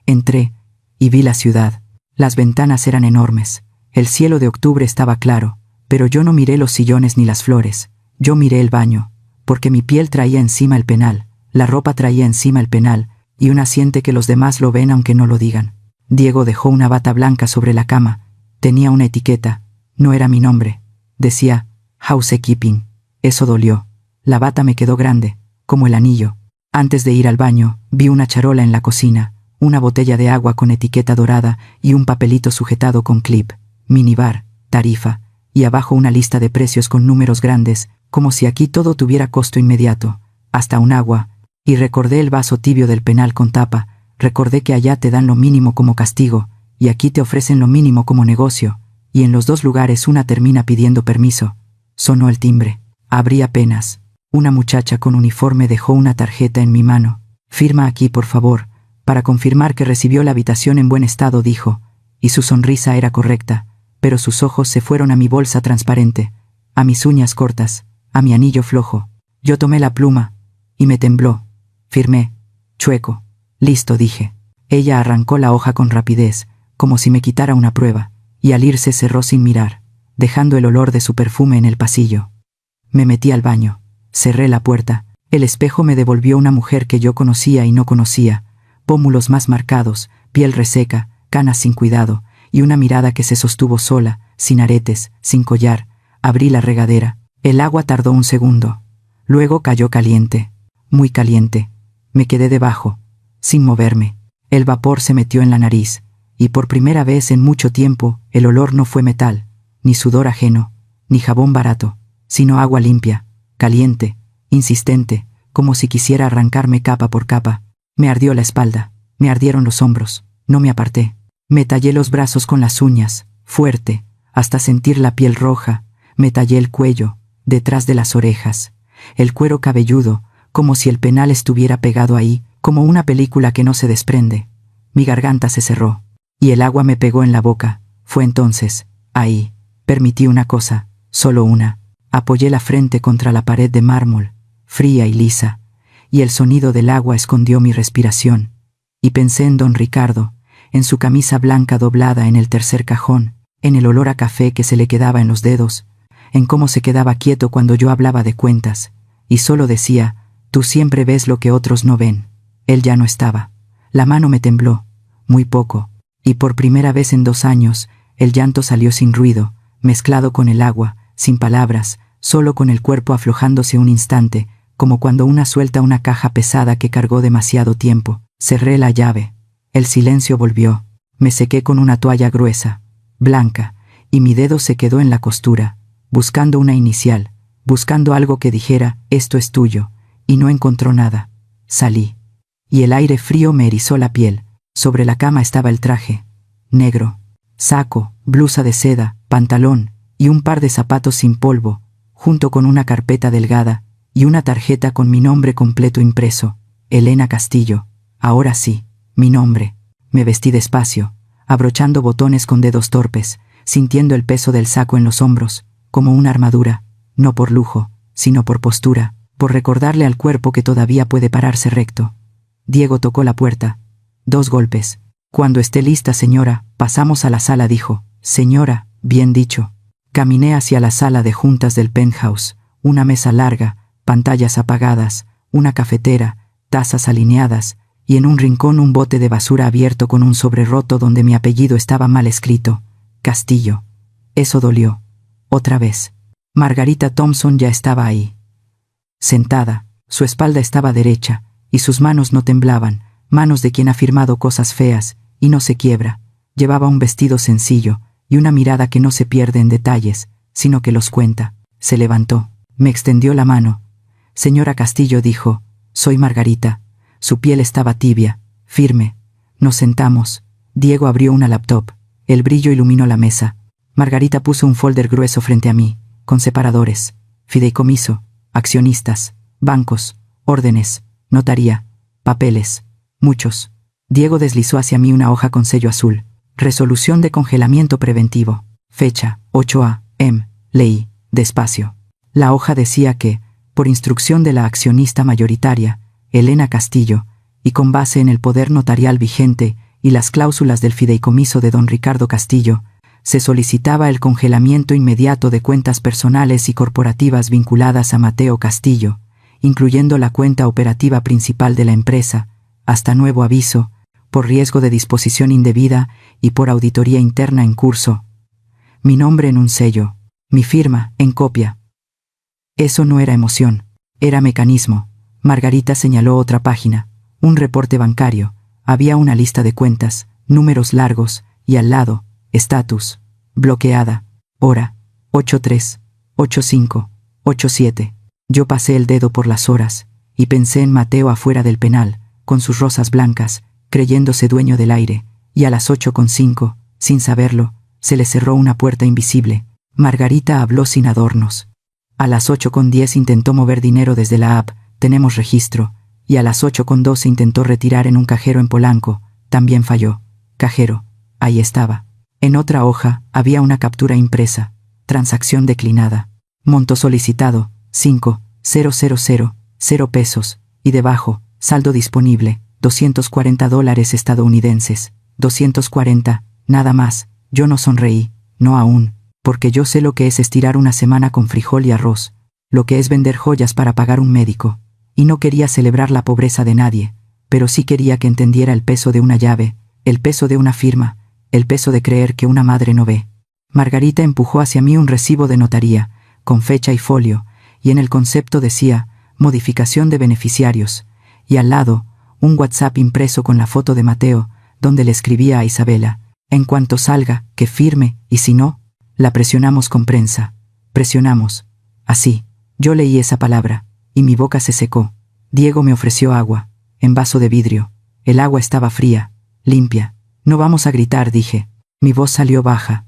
Entré, y vi la ciudad. Las ventanas eran enormes. El cielo de octubre estaba claro, pero yo no miré los sillones ni las flores. Yo miré el baño, porque mi piel traía encima el penal, la ropa traía encima el penal, y una siente que los demás lo ven aunque no lo digan. Diego dejó una bata blanca sobre la cama. Tenía una etiqueta. No era mi nombre. Decía, Housekeeping. Eso dolió. La bata me quedó grande, como el anillo. Antes de ir al baño, vi una charola en la cocina, una botella de agua con etiqueta dorada y un papelito sujetado con clip. Minibar, tarifa, y abajo una lista de precios con números grandes, como si aquí todo tuviera costo inmediato, hasta un agua. Y recordé el vaso tibio del penal con tapa, recordé que allá te dan lo mínimo como castigo, y aquí te ofrecen lo mínimo como negocio, y en los dos lugares una termina pidiendo permiso. Sonó el timbre. Abrí apenas. Una muchacha con uniforme dejó una tarjeta en mi mano. Firma aquí, por favor, para confirmar que recibió la habitación en buen estado, dijo, y su sonrisa era correcta, pero sus ojos se fueron a mi bolsa transparente, a mis uñas cortas, a mi anillo flojo. Yo tomé la pluma, y me tembló. Firmé. Chueco. Listo, dije. Ella arrancó la hoja con rapidez, como si me quitara una prueba, y al irse cerró sin mirar, dejando el olor de su perfume en el pasillo. Me metí al baño. Cerré la puerta. El espejo me devolvió una mujer que yo conocía y no conocía, pómulos más marcados, piel reseca, canas sin cuidado, y una mirada que se sostuvo sola, sin aretes, sin collar. Abrí la regadera. El agua tardó un segundo. Luego cayó caliente. Muy caliente. Me quedé debajo, sin moverme. El vapor se metió en la nariz, y por primera vez en mucho tiempo el olor no fue metal, ni sudor ajeno, ni jabón barato, sino agua limpia, caliente, insistente, como si quisiera arrancarme capa por capa. Me ardió la espalda, me ardieron los hombros, no me aparté. Me tallé los brazos con las uñas, fuerte, hasta sentir la piel roja. Me tallé el cuello, detrás de las orejas, el cuero cabelludo, como si el penal estuviera pegado ahí, como una película que no se desprende. Mi garganta se cerró, y el agua me pegó en la boca. Fue entonces, ahí, permití una cosa, solo una. Apoyé la frente contra la pared de mármol, fría y lisa, y el sonido del agua escondió mi respiración. Y pensé en don Ricardo, en su camisa blanca doblada en el tercer cajón, en el olor a café que se le quedaba en los dedos, en cómo se quedaba quieto cuando yo hablaba de cuentas, y solo decía, tú siempre ves lo que otros no ven. Él ya no estaba. La mano me tembló, muy poco, y por primera vez en 2 años, el llanto salió sin ruido, mezclado con el agua, sin palabras, solo con el cuerpo aflojándose un instante, como cuando una suelta una caja pesada que cargó demasiado tiempo. Cerré la llave. El silencio volvió. Me sequé con una toalla gruesa, blanca, y mi dedo se quedó en la costura, buscando una inicial, buscando algo que dijera, esto es tuyo, y no encontró nada. Salí. Y el aire frío me erizó la piel. Sobre la cama estaba el traje, negro, saco, blusa de seda, pantalón, y un par de zapatos sin polvo, junto con una carpeta delgada, y una tarjeta con mi nombre completo impreso, Elena Castillo. Ahora sí, mi nombre. Me vestí despacio, abrochando botones con dedos torpes, sintiendo el peso del saco en los hombros, como una armadura, no por lujo, sino por postura, por recordarle al cuerpo que todavía puede pararse recto. Diego tocó la puerta. 2 golpes. Cuando esté lista, señora, pasamos a la sala, dijo. Señora, bien dicho. Caminé hacia la sala de juntas del penthouse, una mesa larga, pantallas apagadas, una cafetera, tazas alineadas, y en un rincón un bote de basura abierto con un sobre roto donde mi apellido estaba mal escrito. Castillo. Eso dolió. Otra vez. Margarita Thompson ya estaba ahí. Sentada, su espalda estaba derecha, y sus manos no temblaban, manos de quien ha firmado cosas feas, y no se quiebra. Llevaba un vestido sencillo, y una mirada que no se pierde en detalles, sino que los cuenta. Se levantó, me extendió la mano. Señora Castillo, dijo, soy Margarita. Su piel estaba tibia, firme. Nos sentamos. Diego abrió una laptop. El brillo iluminó la mesa. Margarita puso un folder grueso frente a mí, con separadores, fideicomiso, accionistas, bancos, órdenes, notaría, papeles, muchos. Diego deslizó hacia mí una hoja con sello azul. Resolución de congelamiento preventivo. Fecha, 8 a.m. Leí, despacio. La hoja decía que, por instrucción de la accionista mayoritaria, Elena Castillo, y con base en el poder notarial vigente y las cláusulas del fideicomiso de don Ricardo Castillo, se solicitaba el congelamiento inmediato de cuentas personales y corporativas vinculadas a Mateo Castillo, incluyendo la cuenta operativa principal de la empresa, hasta nuevo aviso, por riesgo de disposición indebida y por auditoría interna en curso. Mi nombre en un sello, mi firma en copia. Eso no era emoción, era mecanismo. Margarita señaló otra página, un reporte bancario. Había una lista de cuentas, números largos, y al lado, estatus, bloqueada, hora, 83, 85, 87. Yo pasé el dedo por las horas, y pensé en Mateo afuera del penal, con sus rosas blancas, creyéndose dueño del aire, y a las 8:05, sin saberlo, se le cerró una puerta invisible. Margarita habló sin adornos. A las 8:10 intentó mover dinero desde la app, tenemos registro, y a las 8:12 intentó retirar en un cajero en Polanco, también falló. Cajero, ahí estaba. En otra hoja había una captura impresa, transacción declinada. Monto solicitado, 5,000, 0 pesos, y debajo, saldo disponible, $240 estadounidenses. 240, nada más. Yo no sonreí, no aún, porque yo sé lo que es estirar una semana con frijol y arroz, lo que es vender joyas para pagar un médico, y no quería celebrar la pobreza de nadie, pero sí quería que entendiera el peso de una llave, el peso de una firma, el peso de creer que una madre no ve. Margarita empujó hacia mí un recibo de notaría, con fecha y folio, y en el concepto decía, modificación de beneficiarios, y al lado, un WhatsApp impreso con la foto de Mateo, donde le escribía a Isabela, en cuanto salga, que firme, y si no, la presionamos con prensa. Presionamos. Así. Yo leí esa palabra, y mi boca se secó. Diego me ofreció agua, en vaso de vidrio. El agua estaba fría, limpia. No vamos a gritar, dije. Mi voz salió baja.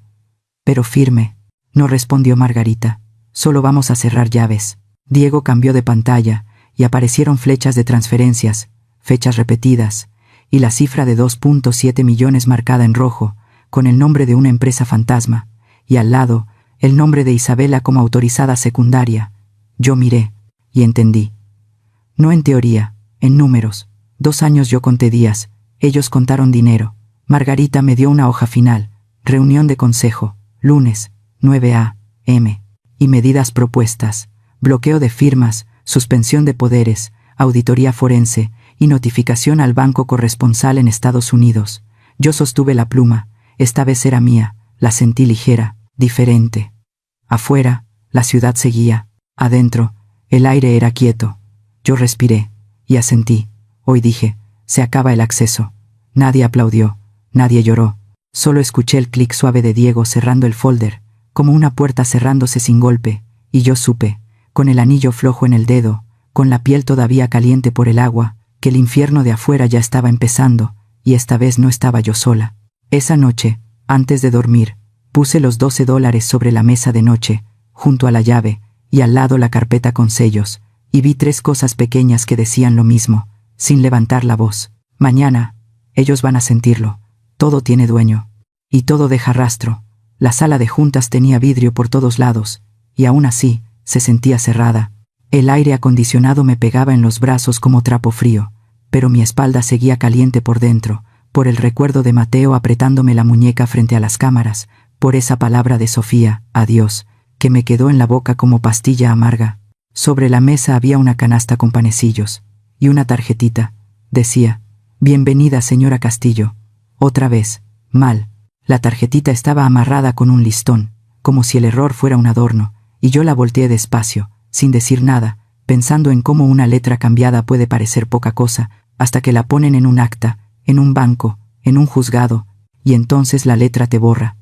Pero firme. No respondió Margarita. Solo vamos a cerrar llaves. Diego cambió de pantalla, y aparecieron flechas de transferencias, fechas repetidas, y la cifra de 2.7 millones marcada en rojo, con el nombre de una empresa fantasma, y al lado, el nombre de Isabela como autorizada secundaria. Yo miré, y entendí. No en teoría, en números. 2 años yo conté días, ellos contaron dinero. Margarita me dio una hoja final, reunión de consejo, lunes, 9 a.m. y medidas propuestas, bloqueo de firmas, suspensión de poderes, auditoría forense, y notificación al banco corresponsal en Estados Unidos. Yo sostuve la pluma, esta vez era mía, la sentí ligera, diferente. Afuera, la ciudad seguía, adentro, el aire era quieto. Yo respiré, y asentí. Hoy dije, se acaba el acceso. Nadie aplaudió, nadie lloró. Solo escuché el clic suave de Diego cerrando el folder, como una puerta cerrándose sin golpe, y yo supe, con el anillo flojo en el dedo, con la piel todavía caliente por el agua, que el infierno de afuera ya estaba empezando, y esta vez no estaba yo sola. Esa noche, antes de dormir, puse los $12 sobre la mesa de noche, junto a la llave, y al lado la carpeta con sellos, y vi 3 cosas pequeñas que decían lo mismo, sin levantar la voz. Mañana, ellos van a sentirlo. Todo tiene dueño. Y todo deja rastro. La sala de juntas tenía vidrio por todos lados, y aún así, se sentía cerrada. El aire acondicionado me pegaba en los brazos como trapo frío, pero mi espalda seguía caliente por dentro, por el recuerdo de Mateo apretándome la muñeca frente a las cámaras, por esa palabra de Sofía, adiós, que me quedó en la boca como pastilla amarga. Sobre la mesa había una canasta con panecillos, y una tarjetita. Decía, bienvenida señora Castillo. Otra vez, mal. La tarjetita estaba amarrada con un listón, como si el error fuera un adorno, y yo la volteé despacio, sin decir nada, pensando en cómo una letra cambiada puede parecer poca cosa, hasta que la ponen en un acta, en un banco, en un juzgado, y entonces la letra te borra.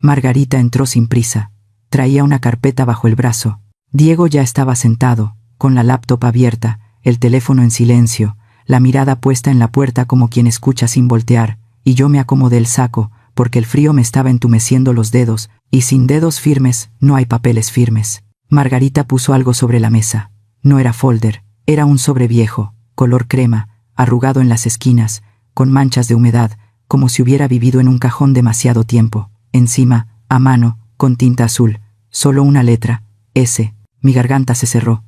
Margarita entró sin prisa. Traía una carpeta bajo el brazo. Diego ya estaba sentado, con la laptop abierta, el teléfono en silencio, la mirada puesta en la puerta como quien escucha sin voltear, y yo me acomodé el saco, porque el frío me estaba entumeciendo los dedos, y sin dedos firmes no hay papeles firmes. Margarita puso algo sobre la mesa. No era folder, era un sobre viejo, color crema, arrugado en las esquinas, con manchas de humedad, como si hubiera vivido en un cajón demasiado tiempo. Encima, a mano, con tinta azul, solo una letra, S. Mi garganta se cerró.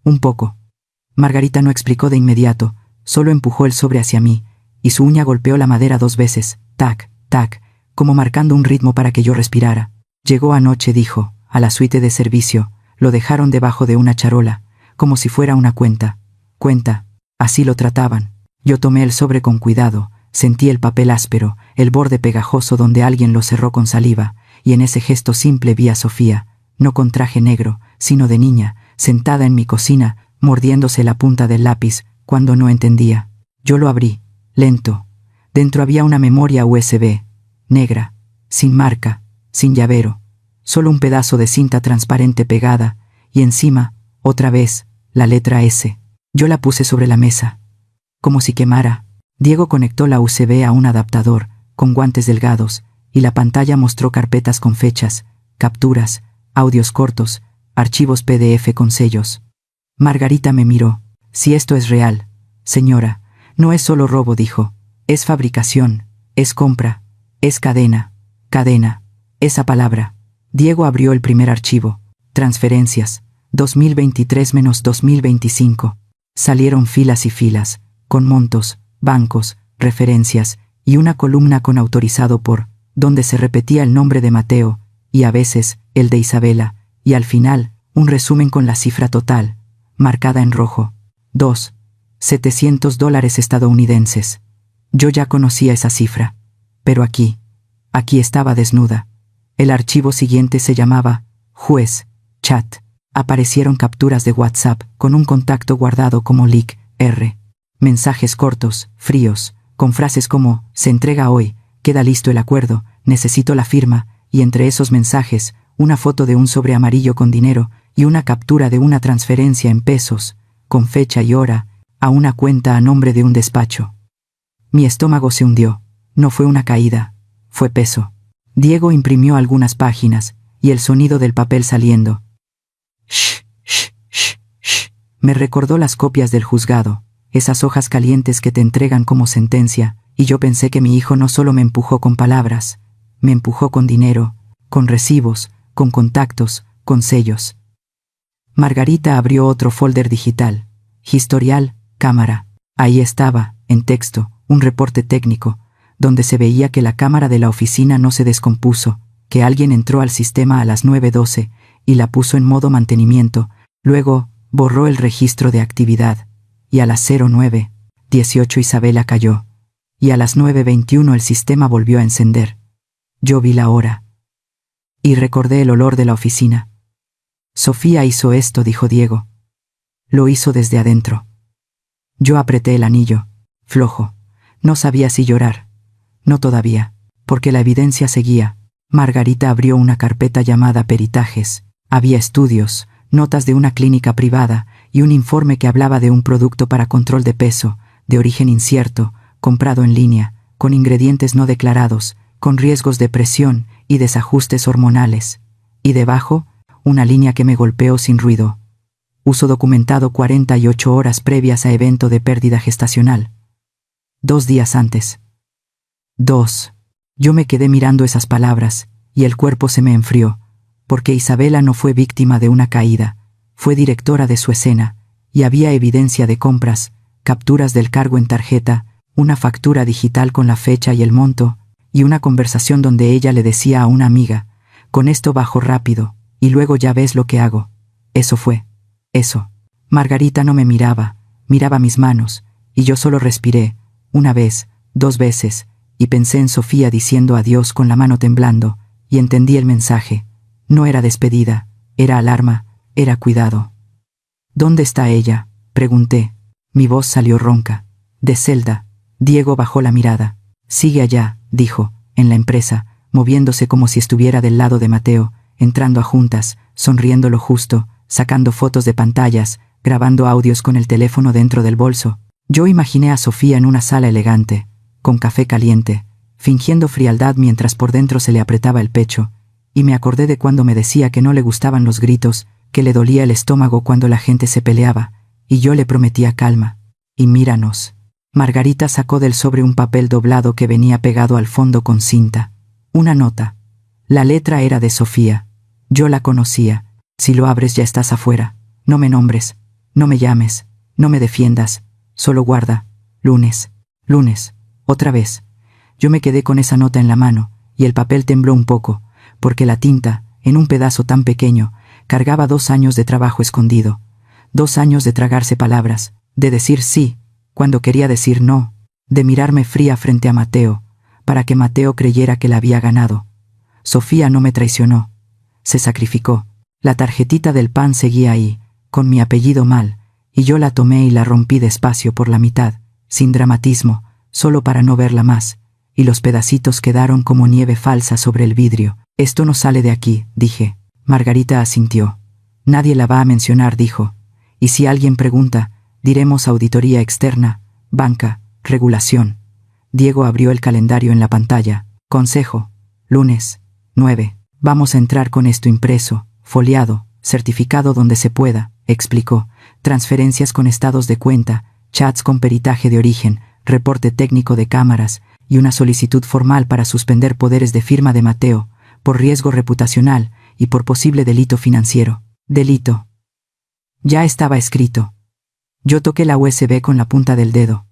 Un poco. Margarita no explicó de inmediato, solo empujó el sobre hacia mí, y su uña golpeó la madera 2 veces, tac, tac, como marcando un ritmo para que yo respirara. Llegó anoche, dijo, a la suite de servicio, lo dejaron debajo de una charola, como si fuera una cuenta. Cuenta, así lo trataban. Yo tomé el sobre con cuidado, sentí el papel áspero, el borde pegajoso donde alguien lo cerró con saliva, y en ese gesto simple vi a Sofía, no con traje negro, sino de niña, sentada en mi cocina, mordiéndose la punta del lápiz, cuando no entendía. Yo lo abrí, lento. Dentro había una memoria USB, negra, sin marca, sin llavero, solo un pedazo de cinta transparente pegada, y encima, otra vez, la letra S. Yo la puse sobre la mesa, como si quemara. Diego conectó la USB a un adaptador, con guantes delgados, y la pantalla mostró carpetas con fechas, capturas, audios cortos, archivos PDF con sellos. Margarita me miró. Si esto es real, señora, no es solo robo, dijo. Es fabricación, es compra, es cadena, esa palabra. Diego abrió el primer archivo. Transferencias, 2023-2025. Salieron filas y filas, con montos, bancos, referencias, y una columna con autorizado por, donde se repetía el nombre de Mateo, y a veces, el de Isabela, y al final, un resumen con la cifra total, marcada en rojo. $700 estadounidenses. Yo ya conocía esa cifra. Pero aquí estaba desnuda. El archivo siguiente se llamaba Juez, Chat. Aparecieron capturas de WhatsApp con un contacto guardado como Lic. R. Mensajes cortos, fríos, con frases como, se entrega hoy, queda listo el acuerdo, necesito la firma, y entre esos mensajes, una foto de un sobre amarillo con dinero y una captura de una transferencia en pesos, con fecha y hora, a una cuenta a nombre de un despacho. Mi estómago se hundió. No fue una caída, fue peso. Diego imprimió algunas páginas, y el sonido del papel saliendo. Shh, shh, shh, shh. Me recordó las copias del juzgado, esas hojas calientes que te entregan como sentencia, y yo pensé que mi hijo no solo me empujó con palabras, me empujó con dinero, con recibos, con contactos, con sellos. Margarita abrió otro folder digital. Historial, cámara. Ahí estaba, en texto, un reporte técnico, donde se veía que la cámara de la oficina no se descompuso, que alguien entró al sistema a las 9:12 y la puso en modo mantenimiento, luego borró el registro de actividad, y a las 09:18 Isabela cayó, y a las 9:21 el sistema volvió a encender. Yo vi la hora. Y recordé el olor de la oficina. Sofía hizo esto, dijo Diego. Lo hizo desde adentro. Yo apreté el anillo, flojo. No sabía si llorar. No todavía, porque la evidencia seguía. Margarita abrió una carpeta llamada Peritajes. Había estudios, notas de una clínica privada y un informe que hablaba de un producto para control de peso, de origen incierto, comprado en línea, con ingredientes no declarados, con riesgos de presión y desajustes hormonales. Y debajo, una línea que me golpeó sin ruido. Uso documentado 48 horas previas a evento de pérdida gestacional. 2 días antes. 2. Yo me quedé mirando esas palabras, y el cuerpo se me enfrió, porque Isabela no fue víctima de una caída, fue directora de su escena, y había evidencia de compras, capturas del cargo en tarjeta, una factura digital con la fecha y el monto, y una conversación donde ella le decía a una amiga, con esto bajo rápido, y luego ya ves lo que hago. Eso fue. Eso. Margarita no me miraba, miraba mis manos, y yo solo respiré, una vez, 2 veces, y pensé en Sofía diciendo adiós con la mano temblando, y entendí el mensaje. No era despedida, era alarma, era cuidado. ¿Dónde está ella?, pregunté. Mi voz salió ronca. De Zelda. Diego bajó la mirada. Sigue allá, dijo, en la empresa, moviéndose como si estuviera del lado de Mateo, entrando a juntas, sonriendo lo justo, sacando fotos de pantallas, grabando audios con el teléfono dentro del bolso. Yo imaginé a Sofía en una sala elegante, con café caliente, fingiendo frialdad mientras por dentro se le apretaba el pecho, y me acordé de cuando me decía que no le gustaban los gritos, que le dolía el estómago cuando la gente se peleaba, y yo le prometía calma. Y míranos. Margarita sacó del sobre un papel doblado que venía pegado al fondo con cinta. Una nota. La letra era de Sofía. Yo la conocía. Si lo abres ya estás afuera. No me nombres. No me llames. No me defiendas. Solo guarda. Lunes. Lunes. Otra vez. Yo me quedé con esa nota en la mano, y el papel tembló un poco, porque la tinta, en un pedazo tan pequeño, cargaba 2 años de trabajo escondido. 2 años de tragarse palabras, de decir sí, cuando quería decir no, de mirarme fría frente a Mateo, para que Mateo creyera que la había ganado. Sofía no me traicionó. Se sacrificó. La tarjetita del pan seguía ahí, con mi apellido mal, y yo la tomé y la rompí despacio por la mitad, sin dramatismo, solo para no verla más, y los pedacitos quedaron como nieve falsa sobre el vidrio. Esto no sale de aquí, dije. Margarita asintió. Nadie la va a mencionar, dijo. Y si alguien pregunta, diremos auditoría externa, banca, regulación. Diego abrió el calendario en la pantalla. Consejo. Lunes. 9. Vamos a entrar con esto impreso, foliado, certificado donde se pueda, explicó. Transferencias con estados de cuenta, chats con peritaje de origen, reporte técnico de cámaras, y una solicitud formal para suspender poderes de firma de Mateo, por riesgo reputacional y por posible delito financiero. Delito. Ya estaba escrito. Yo toqué la USB con la punta del dedo.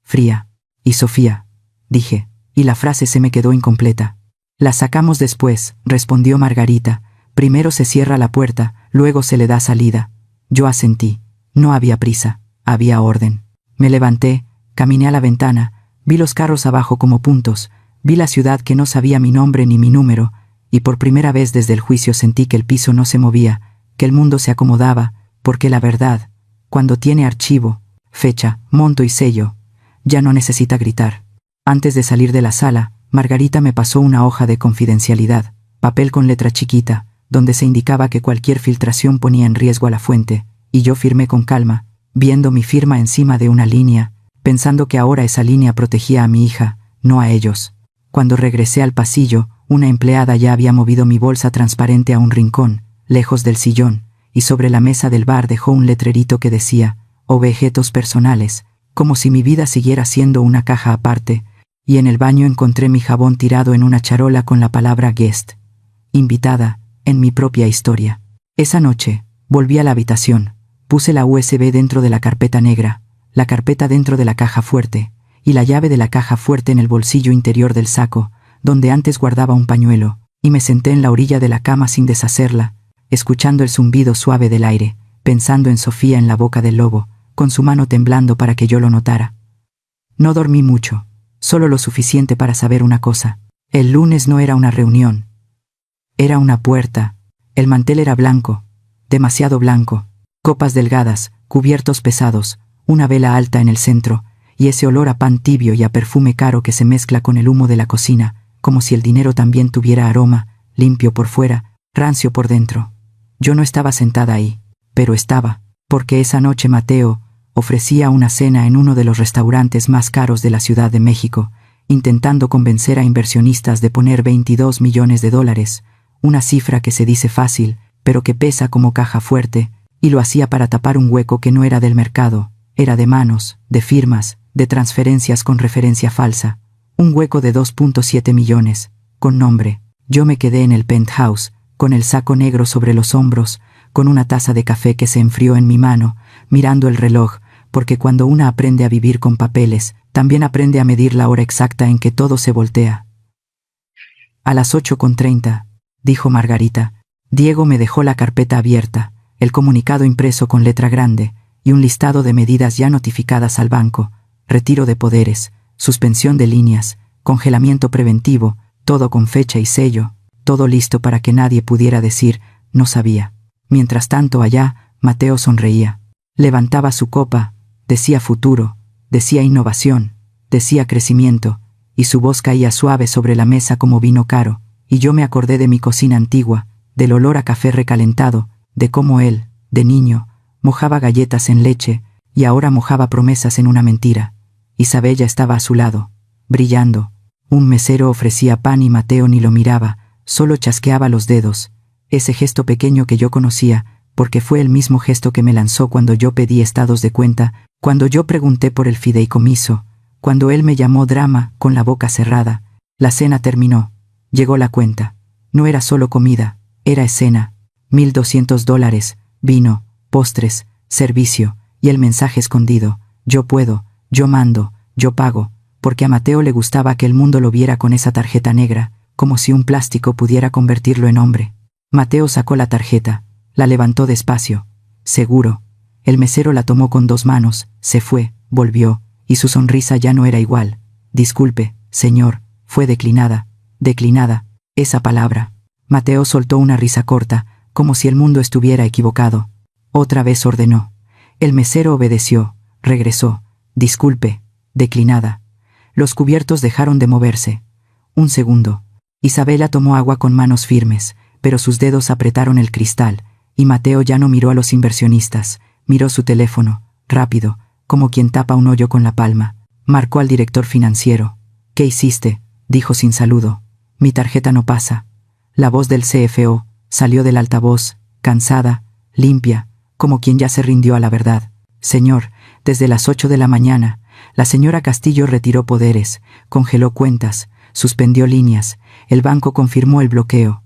Fría. Y Sofía, dije, y la frase se me quedó incompleta. La sacamos después, respondió Margarita. Primero se cierra la puerta, luego se le da salida. Yo asentí. No había prisa, había orden. Me levanté, caminé a la ventana, vi los carros abajo como puntos, vi la ciudad que no sabía mi nombre ni mi número, y por primera vez desde el juicio sentí que el piso no se movía, que el mundo se acomodaba, porque la verdad, cuando tiene archivo, fecha, monto y sello, ya no necesita gritar. Antes de salir de la sala, Margarita me pasó una hoja de confidencialidad, papel con letra chiquita, donde se indicaba que cualquier filtración ponía en riesgo a la fuente, y yo firmé con calma, viendo mi firma encima de una línea, pensando que ahora esa línea protegía a mi hija, no a ellos. Cuando regresé al pasillo, una empleada ya había movido mi bolsa transparente a un rincón, lejos del sillón, y sobre la mesa del bar dejó un letrerito que decía, objetos personales, como si mi vida siguiera siendo una caja aparte, y en el baño encontré mi jabón tirado en una charola con la palabra guest, invitada, en mi propia historia. Esa noche, volví a la habitación, puse la USB dentro de la carpeta negra, la carpeta dentro de la caja fuerte, y la llave de la caja fuerte en el bolsillo interior del saco, donde antes guardaba un pañuelo, y me senté en la orilla de la cama sin deshacerla, escuchando el zumbido suave del aire, pensando en Sofía en la boca del lobo, con su mano temblando para que yo lo notara. No dormí mucho, solo lo suficiente para saber una cosa. El lunes no era una reunión. Era una puerta. El mantel era blanco, demasiado blanco, copas delgadas, cubiertos pesados, una vela alta en el centro, y ese olor a pan tibio y a perfume caro que se mezcla con el humo de la cocina, como si el dinero también tuviera aroma, limpio por fuera, rancio por dentro. Yo no estaba sentada ahí, pero estaba, porque esa noche Mateo ofrecía una cena en uno de los restaurantes más caros de la Ciudad de México, intentando convencer a inversionistas de poner $22 millones, una cifra que se dice fácil, pero que pesa como caja fuerte, y lo hacía para tapar un hueco que no era del mercado, era de manos, de firmas, de transferencias con referencia falsa, un hueco de 2.7 millones, con nombre. Yo me quedé en el penthouse, con el saco negro sobre los hombros, con una taza de café que se enfrió en mi mano, mirando el reloj, porque cuando una aprende a vivir con papeles, también aprende a medir la hora exacta en que todo se voltea. A las 8:30, dijo Margarita. Diego me dejó la carpeta abierta, el comunicado impreso con letra grande, y un listado de medidas ya notificadas al banco, retiro de poderes, suspensión de líneas, congelamiento preventivo, todo con fecha y sello, todo listo para que nadie pudiera decir, no sabía. Mientras tanto allá, Mateo sonreía. Levantaba su copa, decía futuro, decía innovación, decía crecimiento, y su voz caía suave sobre la mesa como vino caro, y yo me acordé de mi cocina antigua, del olor a café recalentado, de cómo él, de niño, mojaba galletas en leche, y ahora mojaba promesas en una mentira. Isabella estaba a su lado, brillando. Un mesero ofrecía pan y Mateo ni lo miraba, solo chasqueaba los dedos. Ese gesto pequeño que yo conocía, porque fue el mismo gesto que me lanzó cuando yo pedí estados de cuenta, cuando yo pregunté por el fideicomiso, cuando él me llamó drama con la boca cerrada. La cena terminó. Llegó la cuenta. No era solo comida, era escena. $1,200, vino, postres, servicio, y el mensaje escondido: yo puedo, yo mando, yo pago, porque a Mateo le gustaba que el mundo lo viera con esa tarjeta negra, como si un plástico pudiera convertirlo en hombre. Mateo sacó la tarjeta, la levantó despacio. Seguro. El mesero la tomó con 2 manos, se fue, volvió, y su sonrisa ya no era igual. Disculpe, señor, fue declinada, esa palabra. Mateo soltó una risa corta, como si el mundo estuviera equivocado. Otra vez ordenó. El mesero obedeció, regresó. Disculpe, declinada. Los cubiertos dejaron de moverse. Un segundo. Isabella tomó agua con manos firmes, pero sus dedos apretaron el cristal, y Mateo ya no miró a los inversionistas, miró su teléfono, rápido, como quien tapa un hoyo con la palma. Marcó al director financiero. ¿Qué hiciste?, dijo sin saludo. Mi tarjeta no pasa. La voz del CFO salió del altavoz, cansada, limpia, como quien ya se rindió a la verdad. Señor, desde las 8 de la mañana, la señora Castillo retiró poderes, congeló cuentas, suspendió líneas, el banco confirmó el bloqueo.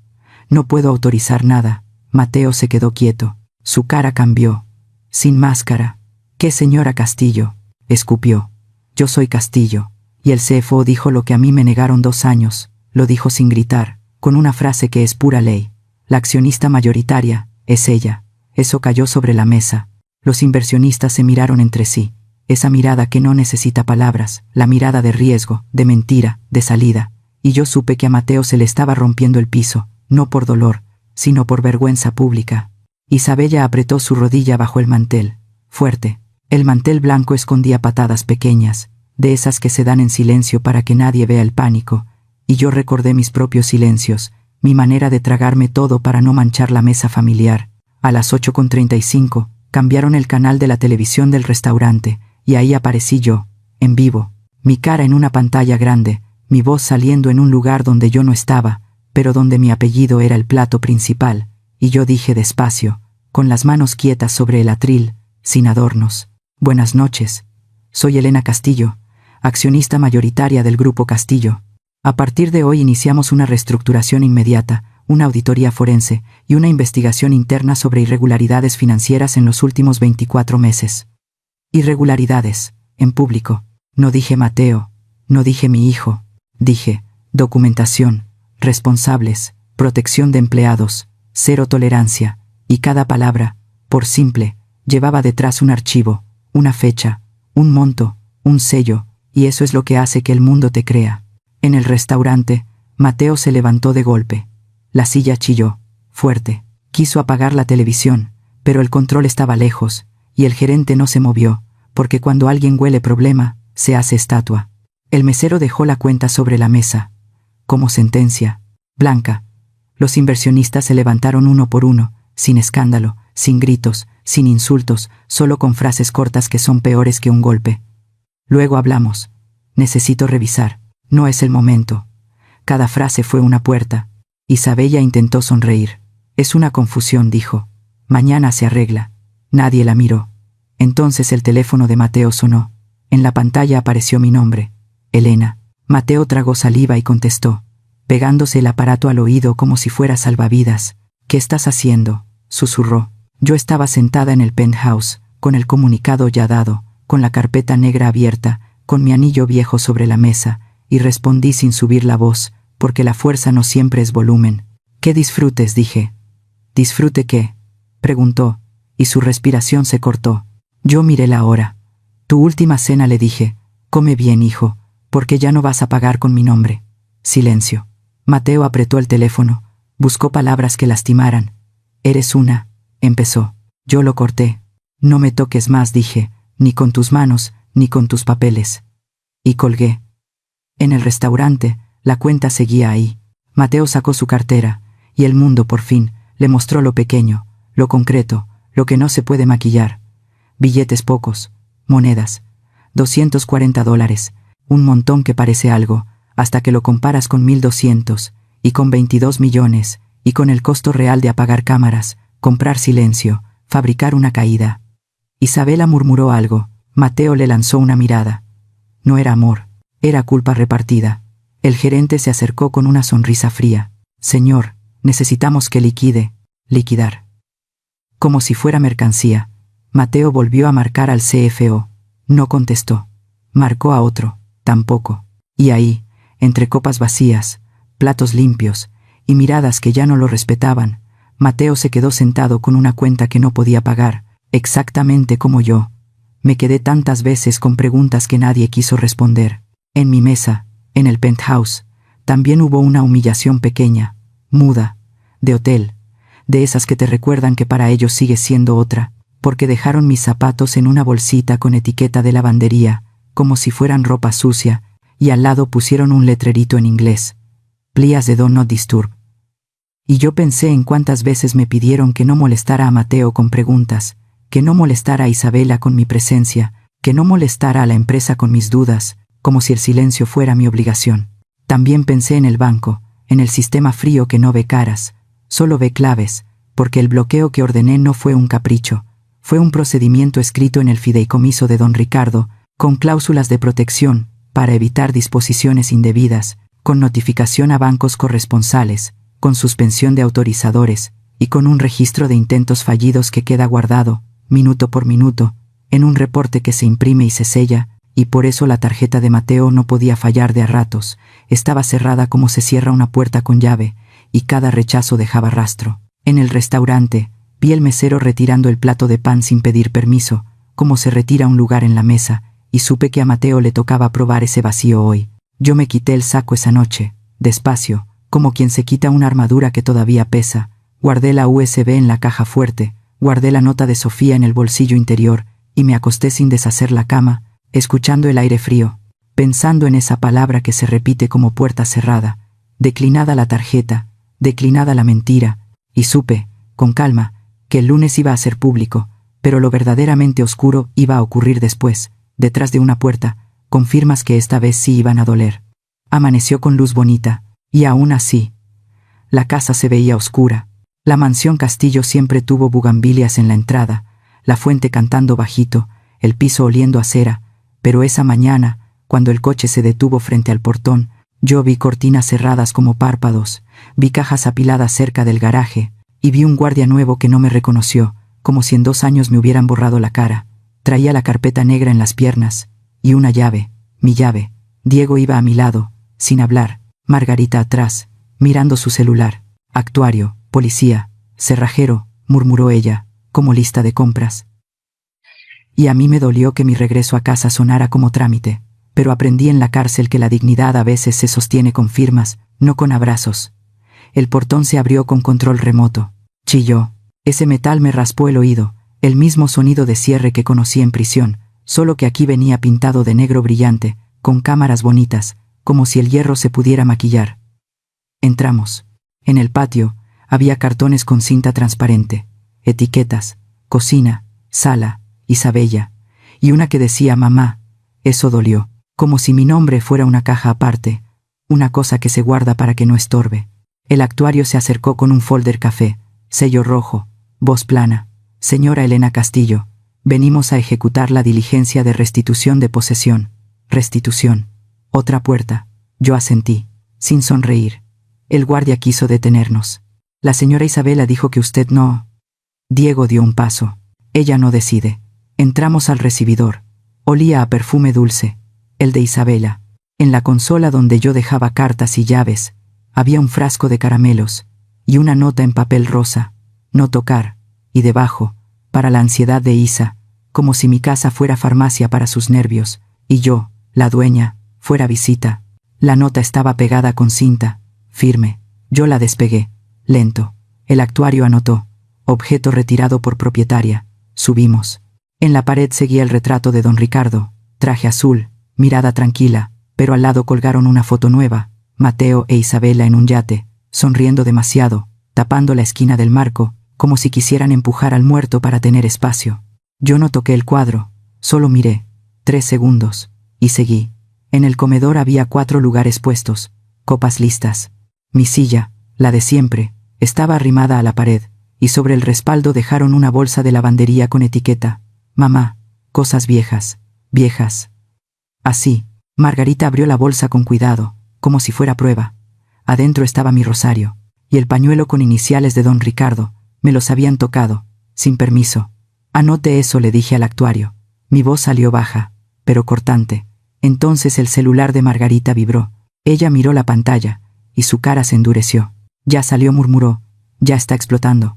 No puedo autorizar nada. Mateo se quedó quieto. Su cara cambió. Sin máscara. ¿Qué señora Castillo?, escupió. Yo soy Castillo. Y el CFO dijo lo que a mí me negaron 2 años. Lo dijo sin gritar, con una frase que es pura ley. La accionista mayoritaria es ella. Eso cayó sobre la mesa. Los inversionistas se miraron entre sí. Esa mirada que no necesita palabras, la mirada de riesgo, de mentira, de salida. Y yo supe que a Mateo se le estaba rompiendo el piso, no por dolor, sino por vergüenza pública. Isabella apretó su rodilla bajo el mantel, fuerte. El mantel blanco escondía patadas pequeñas, de esas que se dan en silencio para que nadie vea el pánico, y yo recordé mis propios silencios, mi manera de tragarme todo para no manchar la mesa familiar. A las 8:35, cambiaron el canal de la televisión del restaurante, y ahí aparecí yo, en vivo, mi cara en una pantalla grande, mi voz saliendo en un lugar donde yo no estaba, pero donde mi apellido era el plato principal, y yo dije despacio, con las manos quietas sobre el atril, sin adornos: buenas noches. Soy Elena Castillo, accionista mayoritaria del Grupo Castillo. A partir de hoy iniciamos una reestructuración inmediata, una auditoría forense y una investigación interna sobre irregularidades financieras en los últimos 24 meses. Irregularidades, en público. No dije Mateo, no dije mi hijo, dije documentación, responsables, protección de empleados, cero tolerancia, y cada palabra, por simple, llevaba detrás un archivo, una fecha, un monto, un sello, y eso es lo que hace que el mundo te crea. En el restaurante, Mateo se levantó de golpe. La silla chilló, fuerte. Quiso apagar la televisión, pero el control estaba lejos, y el gerente no se movió, porque cuando alguien huele problema, se hace estatua. El mesero dejó la cuenta sobre la mesa. Como sentencia, blanca. Los inversionistas se levantaron uno por uno, sin escándalo, sin gritos, sin insultos, solo con frases cortas que son peores que un golpe. Luego hablamos. Necesito revisar. No es el momento. Cada frase fue una puerta. Isabella intentó sonreír. Es una confusión, dijo. Mañana se arregla. Nadie la miró. Entonces el teléfono de Mateo sonó. En la pantalla apareció mi nombre. Elena. Mateo tragó saliva y contestó, pegándose el aparato al oído como si fuera salvavidas. ¿Qué estás haciendo?, susurró. Yo estaba sentada en el penthouse, con el comunicado ya dado, con la carpeta negra abierta, con mi anillo viejo sobre la mesa, y respondí sin subir la voz, porque la fuerza no siempre es volumen. «¿Qué disfrutes?», dije. «¿Disfrute qué?», preguntó, y su respiración se cortó. Yo miré la hora. «Tu última cena», le dije. «Come bien, hijo, porque ya no vas a pagar con mi nombre». Silencio. Mateo apretó el teléfono, buscó palabras que lastimaran. «Eres una», empezó. Yo lo corté. No me toques más, dije, ni con tus manos, ni con tus papeles. Y colgué. En el restaurante, la cuenta seguía ahí. Mateo sacó su cartera, y el mundo, por fin, le mostró lo pequeño, lo concreto, lo que no se puede maquillar. Billetes pocos, monedas, $240, un montón que parece algo, hasta que lo comparas con 1.200, y con 22 millones, y con el costo real de apagar cámaras, comprar silencio, fabricar una caída. Isabela murmuró algo. Mateo le lanzó una mirada. No era amor, era culpa repartida. El gerente se acercó con una sonrisa fría. Señor, necesitamos que liquidar. Como si fuera mercancía. Mateo volvió a marcar al CFO. No contestó. Marcó a otro. Tampoco. Y ahí, entre copas vacías, platos limpios y miradas que ya no lo respetaban, Mateo se quedó sentado con una cuenta que no podía pagar, exactamente como yo. Me quedé tantas veces con preguntas que nadie quiso responder. En mi mesa, en el penthouse, también hubo una humillación pequeña, muda, de hotel, de esas que te recuerdan que para ellos sigues siendo otra, porque dejaron mis zapatos en una bolsita con etiqueta de lavandería, como si fueran ropa sucia, y al lado pusieron un letrerito en inglés. Please do not disturb. Y yo pensé en cuántas veces me pidieron que no molestara a Mateo con preguntas, que no molestara a Isabela con mi presencia, que no molestara a la empresa con mis dudas, como si el silencio fuera mi obligación. También pensé en el banco, en el sistema frío que no ve caras, solo ve claves, porque el bloqueo que ordené no fue un capricho, fue un procedimiento escrito en el fideicomiso de don Ricardo, con cláusulas de protección, para evitar disposiciones indebidas, con notificación a bancos corresponsales, con suspensión de autorizadores, y con un registro de intentos fallidos que queda guardado, minuto por minuto, en un reporte que se imprime y se sella, y por eso la tarjeta de Mateo no podía fallar de a ratos, estaba cerrada como se cierra una puerta con llave, y cada rechazo dejaba rastro. En el restaurante, vi el mesero retirando el plato de pan sin pedir permiso, como se retira un lugar en la mesa, y supe que a Mateo le tocaba probar ese vacío hoy. Yo me quité el saco esa noche, despacio, como quien se quita una armadura que todavía pesa, guardé la USB en la caja fuerte, guardé la nota de Sofía en el bolsillo interior, y me acosté sin deshacer la cama, escuchando el aire frío, pensando en esa palabra que se repite como puerta cerrada, declinada la tarjeta, declinada la mentira, y supe, con calma, que el lunes iba a ser público, pero lo verdaderamente oscuro iba a ocurrir después, detrás de una puerta, con firmas que esta vez sí iban a doler. Amaneció con luz bonita, y aún así, la casa se veía oscura. La mansión Castillo siempre tuvo bugambilias en la entrada, la fuente cantando bajito, el piso oliendo a cera, pero esa mañana, cuando el coche se detuvo frente al portón, yo vi cortinas cerradas como párpados, vi cajas apiladas cerca del garaje, y vi un guardia nuevo que no me reconoció, como si en 2 años me hubieran borrado la cara. Traía la carpeta negra en las piernas, y una llave, mi llave. Diego iba a mi lado, sin hablar, Margarita atrás, mirando su celular. Actuario, policía, cerrajero, murmuró ella, como lista de compras. Y a mí me dolió que mi regreso a casa sonara como trámite, pero aprendí en la cárcel que la dignidad a veces se sostiene con firmas, no con abrazos. El portón se abrió con control remoto. Chilló. Ese metal me raspó el oído, el mismo sonido de cierre que conocí en prisión, solo que aquí venía pintado de negro brillante, con cámaras bonitas, como si el hierro se pudiera maquillar. Entramos. En el patio había cartones con cinta transparente, etiquetas, cocina, sala, Isabella, y una que decía mamá. Eso dolió, como si mi nombre fuera una caja aparte, una cosa que se guarda para que no estorbe. El actuario se acercó con un folder café, sello rojo, voz plana. Señora Elena Castillo, venimos a ejecutar la diligencia de restitución de posesión. Restitución. Otra puerta. Yo asentí, sin sonreír. El guardia quiso detenernos. La señora Isabela dijo que usted no. Diego dio un paso. Ella no decide. Entramos al recibidor. Olía a perfume dulce. El de Isabela. En la consola donde yo dejaba cartas y llaves, había un frasco de caramelos, y una nota en papel rosa. No tocar. Y debajo, para la ansiedad de Isa, como si mi casa fuera farmacia para sus nervios, y yo, la dueña, fuera visita. La nota estaba pegada con cinta, firme. Yo la despegué, lento. El actuario anotó. objeto retirado por propietaria. Subimos. En la pared seguía el retrato de don Ricardo, traje azul, mirada tranquila, pero al lado colgaron una foto nueva, Mateo e Isabela en un yate, sonriendo demasiado, tapando la esquina del marco, como si quisieran empujar al muerto para tener espacio. Yo no toqué el cuadro, solo miré, 3 segundos, y seguí. En el comedor había 4 lugares puestos, copas listas. Mi silla, la de siempre, estaba arrimada a la pared, y sobre el respaldo dejaron una bolsa de lavandería con etiqueta: mamá, cosas viejas, viejas. Así, Margarita abrió la bolsa con cuidado, como si fuera prueba. Adentro estaba mi rosario, y el pañuelo con iniciales de don Ricardo. Me los habían tocado, sin permiso. Anote eso, le dije al actuario. Mi voz salió baja, pero cortante. Entonces el celular de Margarita vibró. Ella miró la pantalla, y su cara se endureció. Ya salió, murmuró. Ya está explotando.